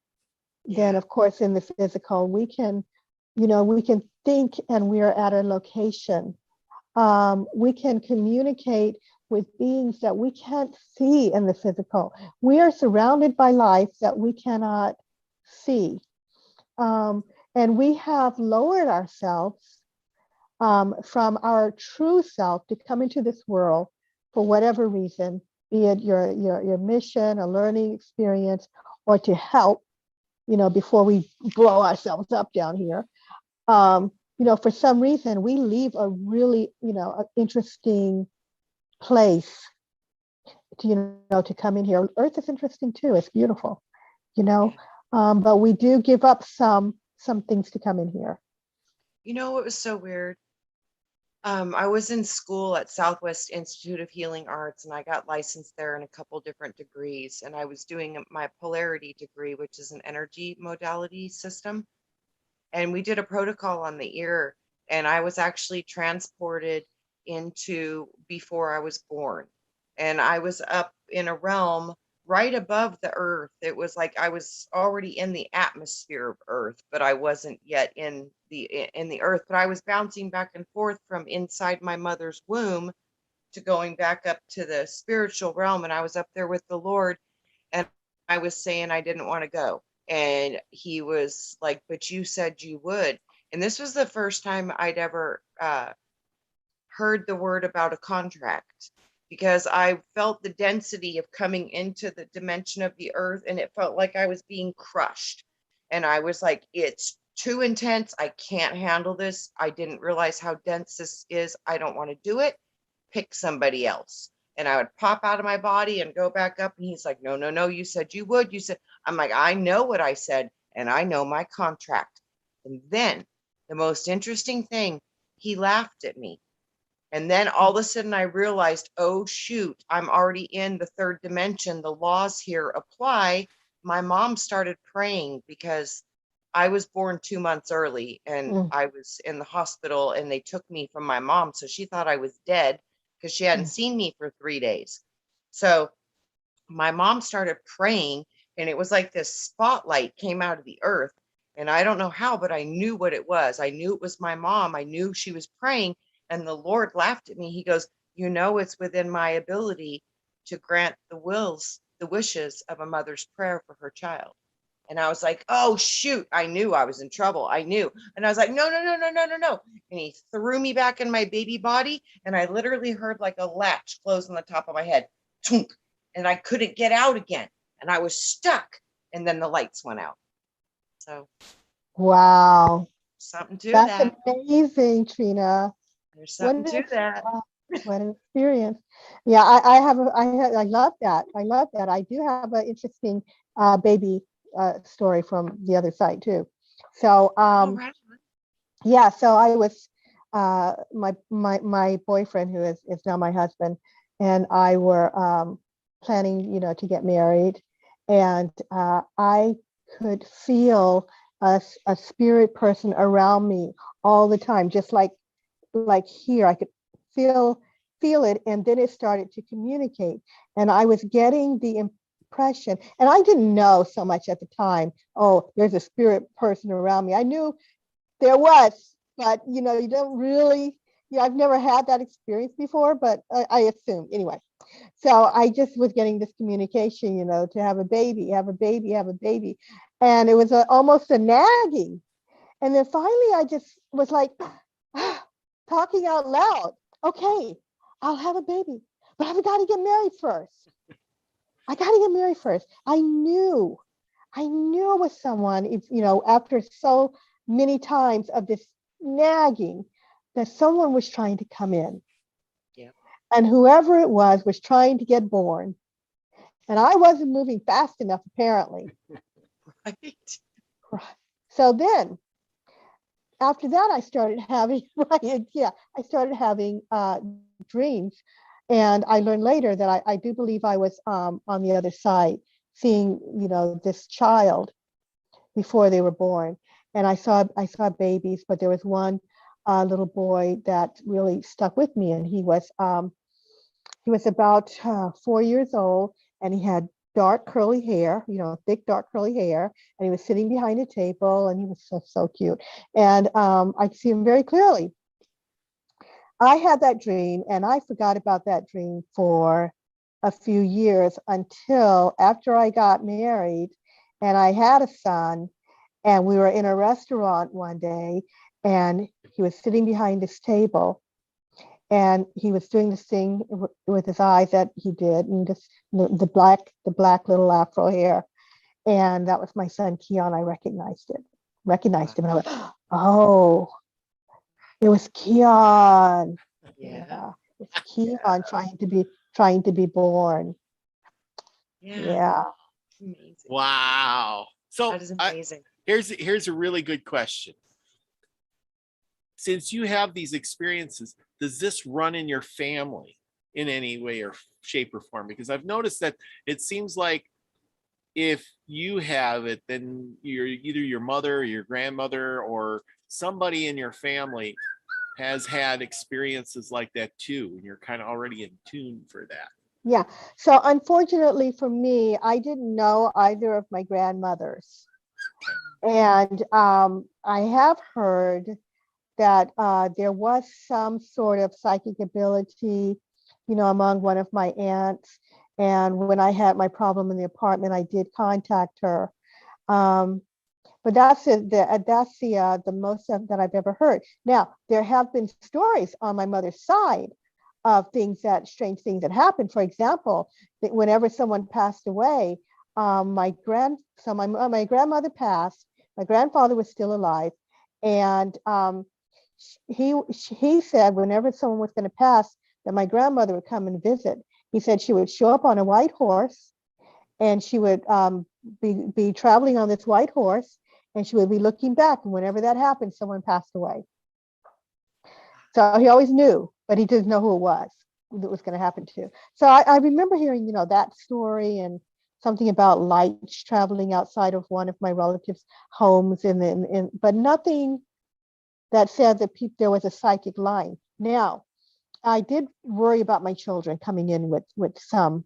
than, of course, in the physical. We can think, and we're at a location. We can communicate with beings that we can't see in the physical. We are surrounded by life that we cannot see. And we have lowered ourselves from our true self to come into this world for whatever reason, be it your mission, a learning experience, or to help, before we blow ourselves up down here. For some reason, we leave a really, an interesting place to come in here. Earth is interesting too. It's beautiful, but we do give up some things to come in here. It was so weird. I was in school at Southwest Institute of Healing Arts, and I got licensed there in a couple different degrees. And I was doing my polarity degree, which is an energy modality system. And we did a protocol on the ear, and I was actually transported into before I was born. And I was up in a realm right above the earth. It was like I was already in the atmosphere of earth, but I wasn't yet in the earth. But I was bouncing back and forth from inside my mother's womb to going back up to the spiritual realm. And I was up there with the Lord, and I was saying I didn't want to go. And he was like, but you said you would. And this was the first time I'd ever heard the word about a contract, because I felt the density of coming into the dimension of the earth, and it felt like I was being crushed. And I was like, it's too intense. I can't handle this. I didn't realize how dense this is. I don't want to do it. Pick somebody else. And I would pop out of my body and go back up. And he's like, no, no, no, you said you would. You said, I'm like, I know what I said, and I know my contract. And then the most interesting thing, he laughed at me. And then all of a sudden I realized, oh, shoot, I'm already in the third dimension. The laws here apply. My mom started praying because I was born 2 months early, and I was in the hospital, and they took me from my mom. So she thought I was dead because she hadn't seen me for 3 days. So my mom started praying, and it was like this spotlight came out of the earth. And I don't know how, but I knew what it was. I knew it was my mom. I knew she was praying. And the Lord laughed at me. He goes, it's within my ability to grant the wishes of a mother's prayer for her child. And I was like, oh, shoot. I knew I was in trouble. I knew. And I was like, no, no, no, no, no, no, no. And he threw me back in my baby body. And I literally heard like a latch close on the top of my head. Tunk. And I couldn't get out again. And I was stuck. And then the lights went out. So. Wow. Something to That's that. Amazing, Trina. There's something to that. Wow, what an experience. Yeah, I love that. I love that. I do have an interesting baby story from the other side too. So Right. yeah, so I was my boyfriend, who is now my husband, and I were planning, to get married, and I could feel a spirit person around me all the time, just like here. I could feel it, and then it started to communicate, and I was getting the impression, and I didn't know so much at the time, oh, there's a spirit person around me. I knew there was, but you don't really, I've never had that experience before, but I assume anyway. So I just was getting this communication, to have a baby, have a baby, have a baby. And it was almost a nagging. And then finally I just was like, talking out loud. Okay, I'll have a baby, but I've got to get married first. I got to get married first. I knew it was someone, it's, after so many times of this nagging, that someone was trying to come in. Yeah. And whoever it was trying to get born. And I wasn't moving fast enough, apparently. Right. So then, after that, I started having, I started having dreams. And I learned later that I do believe I was on the other side, seeing, this child before they were born. And I saw babies, but there was one little boy that really stuck with me. And he was about 4 years old, and he had dark curly hair, thick dark curly hair, and he was sitting behind a table, and he was so cute. And I could see him very clearly. I had that dream, and I forgot about that dream for a few years, until after I got married and I had a son, And we were in a restaurant one day, and he was sitting behind this table, and he was doing this thing with his eyes that he did, and just the black little afro hair. And that was my son Keon. I recognized him, and I went, oh, it was Keon. Yeah. It's Keon trying to be born. Yeah. Amazing. Wow. So That is amazing. here's a really good question. Since you have these experiences, does this run in your family in any way or shape or form? Because I've noticed that it seems like if you have it, then you're either your mother or your grandmother or somebody in your family has had experiences like that too, and you're kind of already in tune for that. Yeah. So unfortunately for me, I didn't know either of my grandmothers. And I have heard that there was some sort of psychic ability, among one of my aunts. And when I had my problem in the apartment, I did contact her. But that's the most that I've ever heard. Now, there have been stories on my mother's side of strange things that happened. For example, that whenever someone passed away, my grandmother passed. My grandfather was still alive, and he said whenever someone was going to pass, that my grandmother would come and visit. He said she would show up on a white horse, and she would be traveling on this white horse, and she would be looking back. And whenever that happened, someone passed away. So he always knew, but he didn't know who it was going to happen to. So I remember hearing, that story, and something about lights traveling outside of one of my relatives' homes, but nothing that said that there was a psychic line. Now, I did worry about my children coming in with some,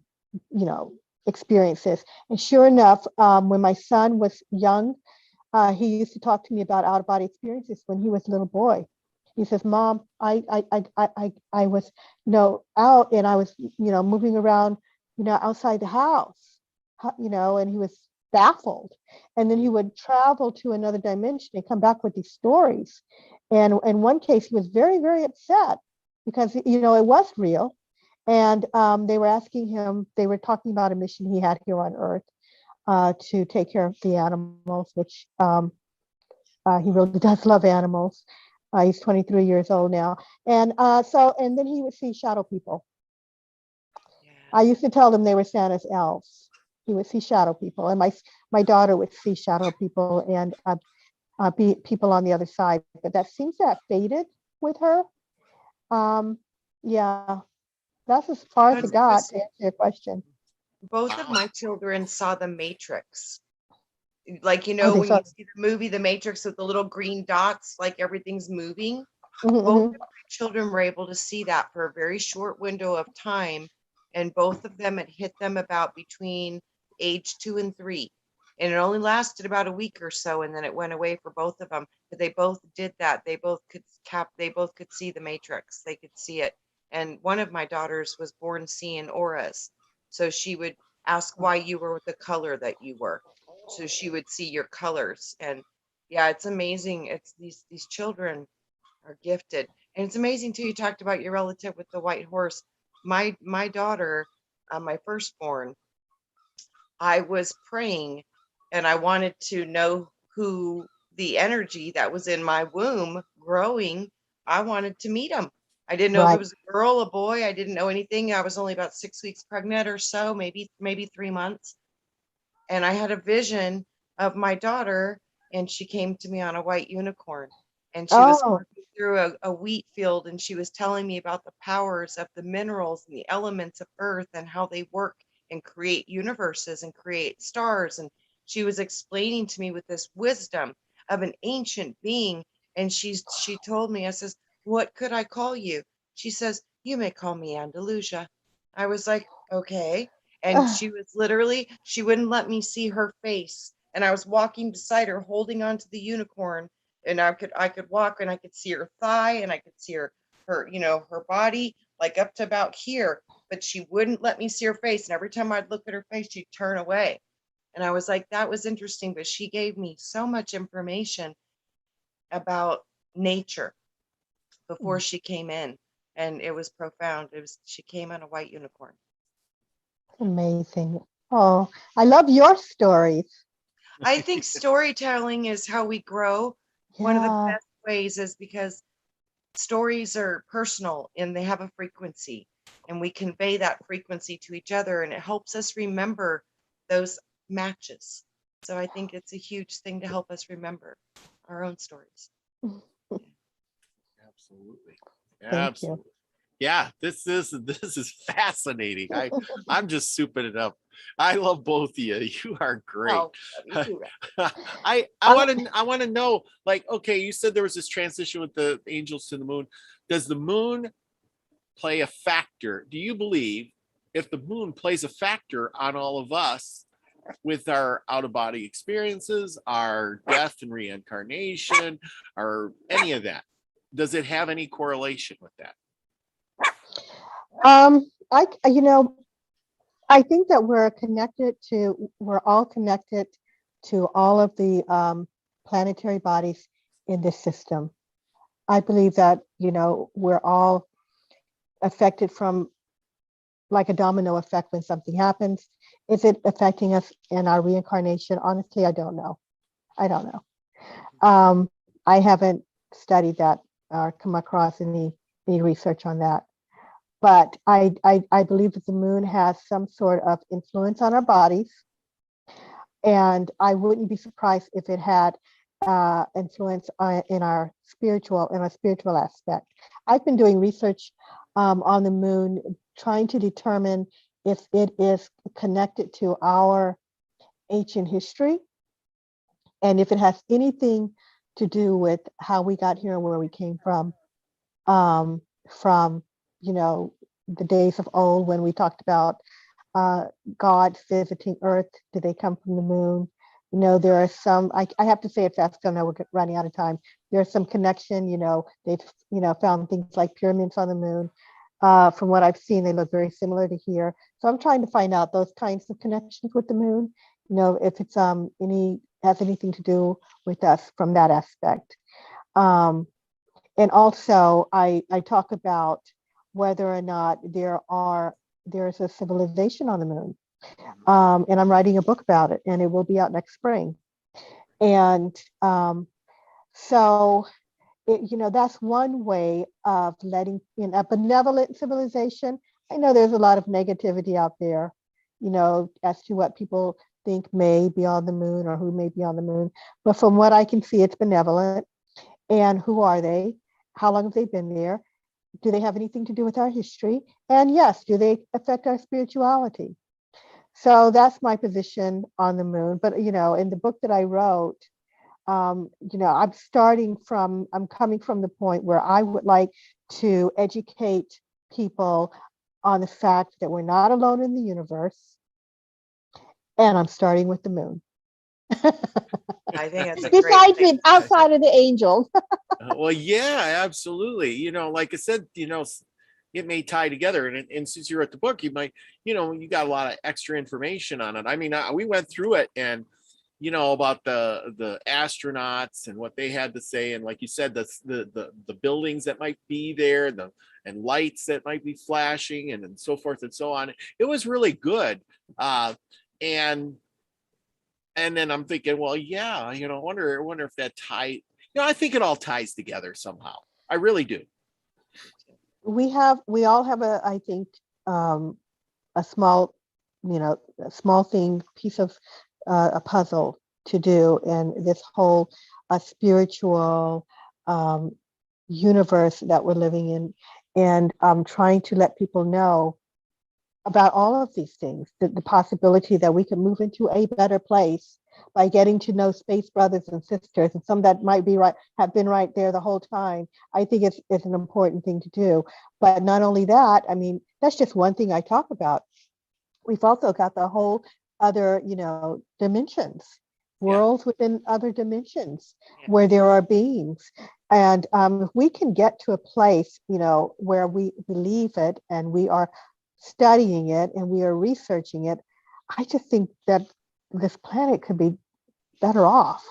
experiences. And sure enough, when my son was young, he used to talk to me about out-of-body experiences when he was a little boy. He says, Mom, I was, out, and I was, moving around, outside the house, and he was baffled. And then he would travel to another dimension and come back with these stories. And in one case, he was very, very upset because, it was real. And they were asking him, they were talking about a mission he had here on Earth to take care of the animals, which he really does love animals. He's 23 years old now. And and then he would see shadow people. I used to tell them they were Santa's elves. He would see shadow people. And my daughter would see shadow people and be people on the other side. But that seems to have faded with her. Yeah, that's as far as it got, to answer your question. Both of my children saw The Matrix. Like, when saw- you see the movie The Matrix with the little green dots, like everything's moving. Mhm, Both mhm. of my children were able to see that for a very short window of time. And both of them, it hit them about between age 2 and 3. And it only lasted about a week or so, and then it went away for both of them. But they both did that. They both could see the Matrix. They could see it. And one of my daughters was born seeing auras. So she would ask why you were the color that you were. So she would see your colors. And yeah, it's amazing. It's these children are gifted. And it's amazing too. You talked about your relative with the white horse. My daughter, my firstborn, I was praying, and I wanted to know who the energy that was in my womb growing. I wanted to meet him. I didn't know if it Right. was a girl, a boy. I didn't know anything. I was only about 6 weeks pregnant or so, maybe 3 months. And I had a vision of my daughter, and she came to me on a white unicorn, and she was Oh, walking through a wheat field, and she was telling me about the powers of the minerals and the elements of earth and how they work and create universes and create stars. And she was explaining to me with this wisdom of an ancient being. And she told me, I says, what could I call you? She says, you may call me Andalusia. I was like, okay. And she was literally, she wouldn't let me see her face. And I was walking beside her, holding onto the unicorn. And I could walk, and I could see her thigh, and I could see her, her body, like up to about here. But she wouldn't let me see her face. And every time I'd look at her face, she'd turn away. And I was like, that was interesting, but she gave me so much information about nature before she came in, and it was profound. She came on a white unicorn. Amazing. Oh, I love your stories. I think storytelling is how we grow. One of the Yeah. best ways is because stories are personal and they have a frequency, and we convey that frequency to each other, and it helps us remember those matches. So I think it's a huge thing to help us remember our own stories. Absolutely. Thank you. Absolutely. Yeah, this is fascinating. I'm just souping it up. I love both of you. You are great. Oh, me too. I want to know, like, okay, you said there was this transition with the angels to the moon. Does the moon play a factor? Do you believe if the moon plays a factor on all of us with our out of body experiences, our death and reincarnation, or any of that? Does it have any correlation with that? I think that we're all connected to all of the planetary bodies in this system. I believe that, we're all affected from like a domino effect when something happens. Is it affecting us in our reincarnation? Honestly, I don't know. I haven't studied that or come across any research on that. But I believe that the moon has some sort of influence on our bodies. And I wouldn't be surprised if it had influence in our spiritual aspect. I've been doing research on the moon, trying to determine if it is connected to our ancient history, and if it has anything to do with how we got here and where we came from the days of old when we talked about God visiting Earth. Did they come from the moon? There are some, I have to say it fast, I know we're running out of time. There's some connection, they've, found things like pyramids on the moon. From what I've seen, they look very similar to here. So I'm trying to find out those kinds of connections with the moon, if it's has anything to do with us from that aspect. And also I talk about whether or not there's a civilization on the moon. And I'm writing a book about it, and it will be out next spring. And so, that's one way of letting in a benevolent civilization. I know there's a lot of negativity out there, as to what people think may be on the moon or who may be on the moon. But from what I can see, it's benevolent. And who are they? How long have they been there? Do they have anything to do with our history? And yes, do they affect our spirituality? So that's my position on the moon. But, in the book that I wrote, I'm coming from the point where I would like to educate people on the fact that we're not alone in the universe. And I'm starting with the moon. I think that's a great Besides thing. it, outside of the angels. Well, yeah, absolutely. Like I said, it may tie together. And since you're at the book, you might, you got a lot of extra information on it. I mean, we went through it and, about the astronauts and what they had to say. And like you said, the buildings that might be there, and lights that might be flashing and so forth and so on. It was really good. And then I'm thinking, well, yeah, I wonder if that tie, I think it all ties together somehow. I really do. We all have I think, a small, thing, piece of a puzzle to do in this whole spiritual universe that we're living in. And I'm trying to let people know about all of these things, the possibility that we can move into a better place by getting to know space brothers and sisters, and some that might have been right there the whole time. I think it's an important thing to do. But not only that, I mean, that's just one thing I talk about. We've also got the whole other, dimensions, worlds within other dimensions where there are beings. And if we can get to a place, where we believe it and we are studying it and we are researching it, I just think that this planet could be better off.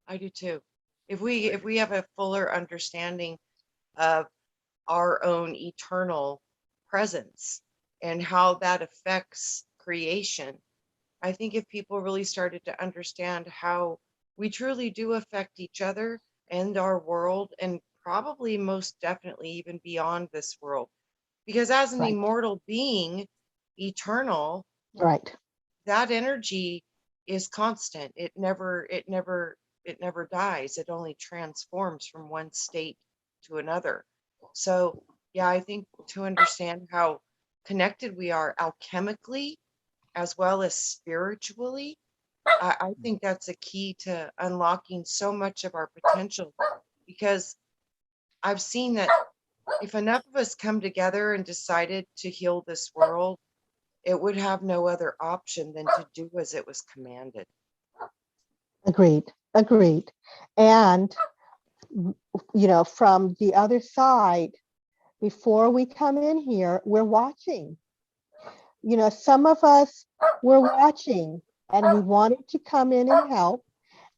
I do too. If we have a fuller understanding of our own eternal presence and how that affects creation, I think if people really started to understand how we truly do affect each other and our world, and probably most definitely even beyond this world, because as an Right. immortal being, eternal, Right. that energy is constant. It never dies. It only transforms from one state to another. So yeah, I think to understand how connected we are alchemically as well as spiritually, I think that's a key to unlocking so much of our potential, because I've seen that if enough of us come together and decided to heal this world, it would have no other option than to do as it was commanded. Agreed. Agreed. And, from the other side, before we come in here, we're watching. Some of us were watching and we wanted to come in and help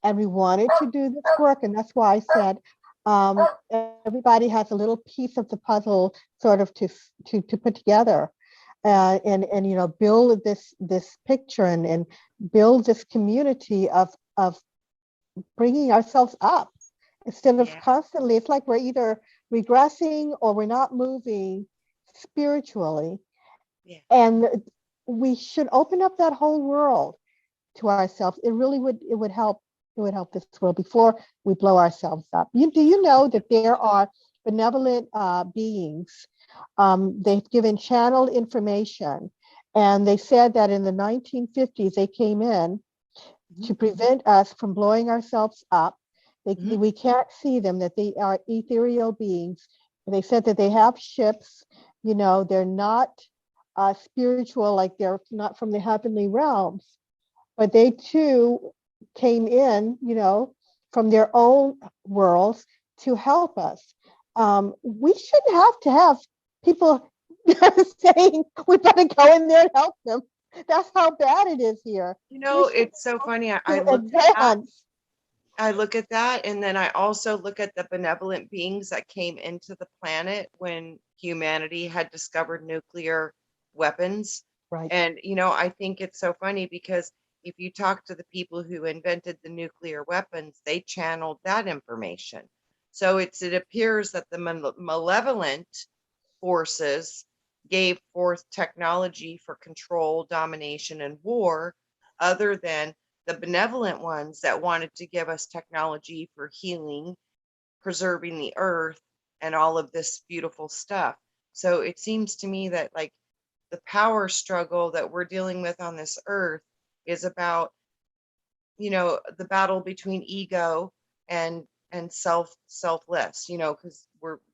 and we wanted to do this work. And that's why I said everybody has a little piece of the puzzle sort of to put together and build this picture and build this community of bringing ourselves up instead of Yeah. constantly, it's like we're either regressing or we're not moving spiritually. Yeah. And we should open up that whole world to ourselves. It would help. It would help this world before we blow ourselves up. Do you know that there are benevolent beings? They've given channeled information, and they said that in the 1950s they came in to prevent us from blowing ourselves up. We can't see them, that they are ethereal beings. And they said that they have ships, they're not spiritual, like they're not from the heavenly realms, but they too came in, from their own worlds to help us. We shouldn't have to have people saying we better go in there and help them. That's how bad it is here. It's so funny. I look at that, and then I also look at the benevolent beings that came into the planet when humanity had discovered nuclear weapons. Right. And, I think it's so funny because if you talk to the people who invented the nuclear weapons, they channeled that information. So it appears that the malevolent forces gave forth technology for control, domination, and war, other than the benevolent ones that wanted to give us technology for healing, preserving the earth, and all of this beautiful stuff. So it seems to me that like the power struggle that we're dealing with on this earth is about, the battle between ego and selfless, because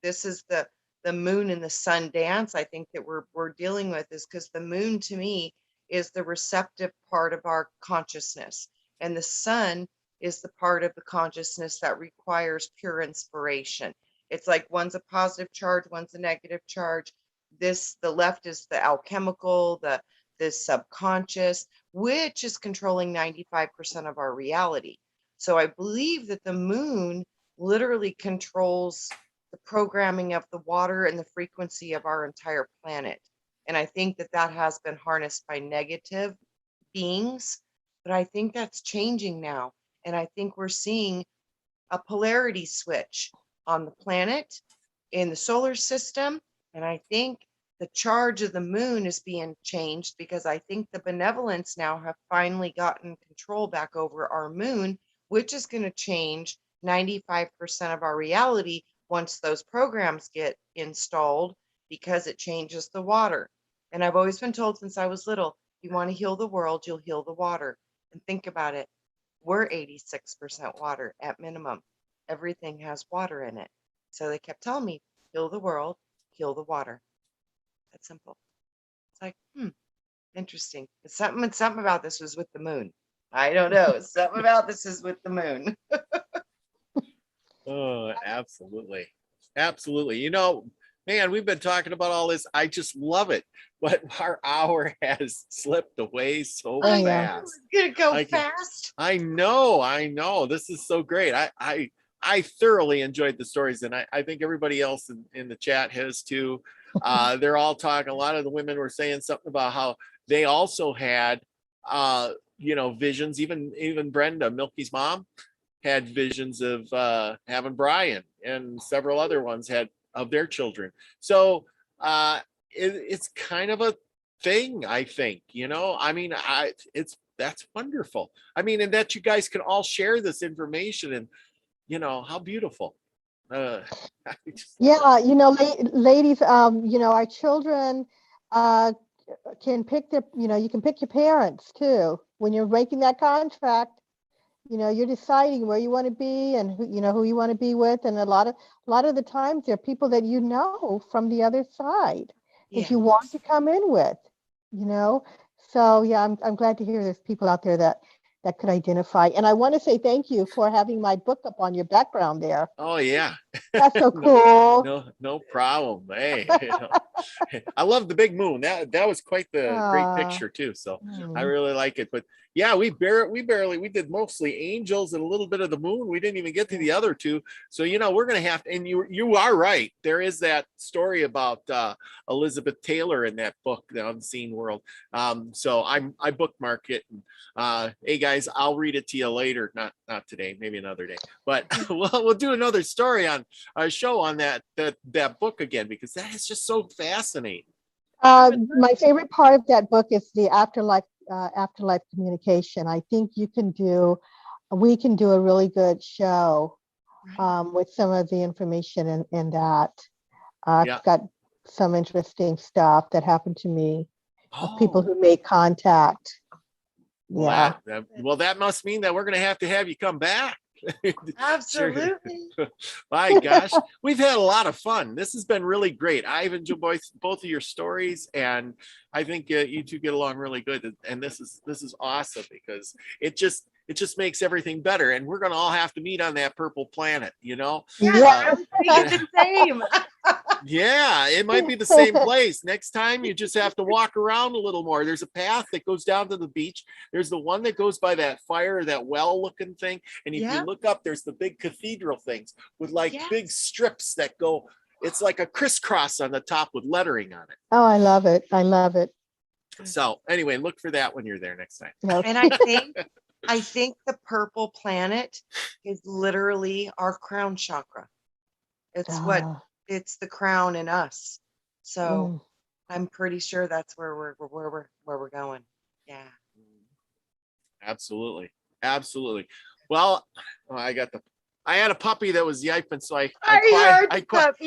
this is the moon and the sun dance. I think that we're dealing with is because the moon to me is the receptive part of our consciousness, and the sun is the part of the consciousness that requires pure inspiration. It's like one's a positive charge, one's a negative charge. The left is the alchemical, the subconscious, which is controlling 95% of our reality. So I believe that the moon literally controls the programming of the water and the frequency of our entire planet. And I think that has been harnessed by negative beings, but I think that's changing now. And I think we're seeing a polarity switch on the planet, in the solar system. And I think the charge of the moon is being changed because I think the benevolence now have finally gotten control back over our moon, which is going to change 95% of our reality once those programs get installed, because it changes the water. And I've always been told since I was little, if you want to heal the world, you'll heal the water. And think about it. We're 86% water at minimum. Everything has water in it. So they kept telling me, heal the world, heal the water. That's simple. It's like, interesting. It's something about this was with the moon. I don't know. Something about this is with the moon. Oh, absolutely. Absolutely. Man, we've been talking about all this. I just love it but our hour has slipped away so Oh, yeah. fast. It's gonna go I can- fast. I know. This is so great. I thoroughly enjoyed the stories, and I think everybody else in the chat has too. They're all talking. A lot of the women were saying something about how they also had, visions. Even Brenda, Milky's mom, had visions of having Brian, and several other ones had of their children. So it's kind of a thing, I think. I mean, that's wonderful. I mean, and that you guys can all share this information, and how beautiful. I just love Yeah, ladies, our children can pick you can pick your parents too. When you're making that contract, you're deciding where you want to be and who you want to be with. And a lot of the times they're people that from the other side that you want to come in with, So yeah, I'm glad to hear there's people out there that could identify. And I want to say thank you for having my book up on your background there. Oh yeah. That's so cool. No problem. Hey, I love the big moon. That was quite the great picture too. So I really like it. But yeah, we did mostly angels and a little bit of the moon. We didn't even get to the other two. So we're gonna have to. And you are right. There is that story about Elizabeth Taylor in that book, The Unseen World. So I bookmark it. And, hey guys, I'll read it to you later. Not today, maybe another day. But we'll do another story on our show on that book again, because that is just so fascinating. My favorite part of that book is the afterlife communication. I think we can do a really good show with some of the information in that. I've got some interesting stuff that happened to me of people who made contact. Well, that must mean that we're going to have you come back. Absolutely. My gosh, we've had a lot of fun. This has been really great. I've enjoyed both of your stories, and I think you two get along really good. And this is awesome, because it just makes everything better. And we're going to all have to meet on that purple planet, Yeah, it's the same. Yeah, it might be the same place. Next time you just have to walk around a little more. There's a path that goes down to the beach. There's the one that goes by that fire, that well looking thing. And if you look up, there's the big cathedral things with big strips that go. It's like a crisscross on the top with lettering on it. Oh, I love it. So anyway, look for that when you're there next time. And I think the purple planet is literally our crown chakra. It's the crown in us. So I'm pretty sure that's where we're going. Yeah. Absolutely. Well, I had a puppy that was yiping, so I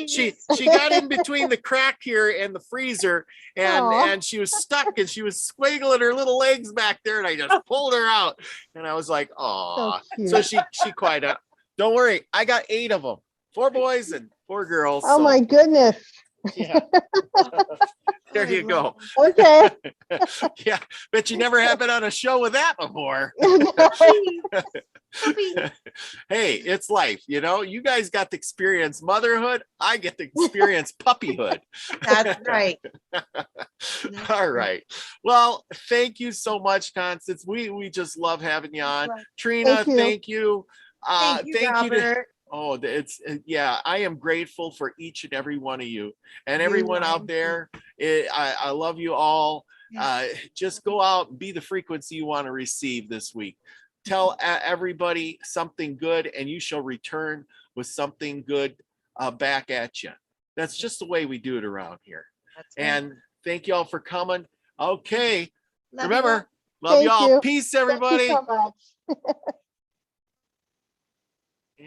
she got in between the crack here and the freezer, and she was stuck, and she was squiggling her little legs back there, and I just pulled her out, and I was like, oh, so she quieted up. Don't worry, I got 8 of them, 4 boys and 4 girls. Oh my goodness. Yeah. There you go. Okay. Yeah, bet you never have been on a show with that before. Hey, it's life, you guys got to experience motherhood. I get to experience puppyhood. That's right. All right. Well, thank you so much, Constance. We just love having you on. Trina, thank you. Thank you, Robert. I am grateful for each and every one of you, and everyone out there. I love you all. Just go out and be the frequency you want to receive this week. Tell everybody something good, and you shall return with something good back at you. That's just the way we do it around here. And thank you all for coming. Okay. Remember, love you all. Peace, everybody. Thank you so much.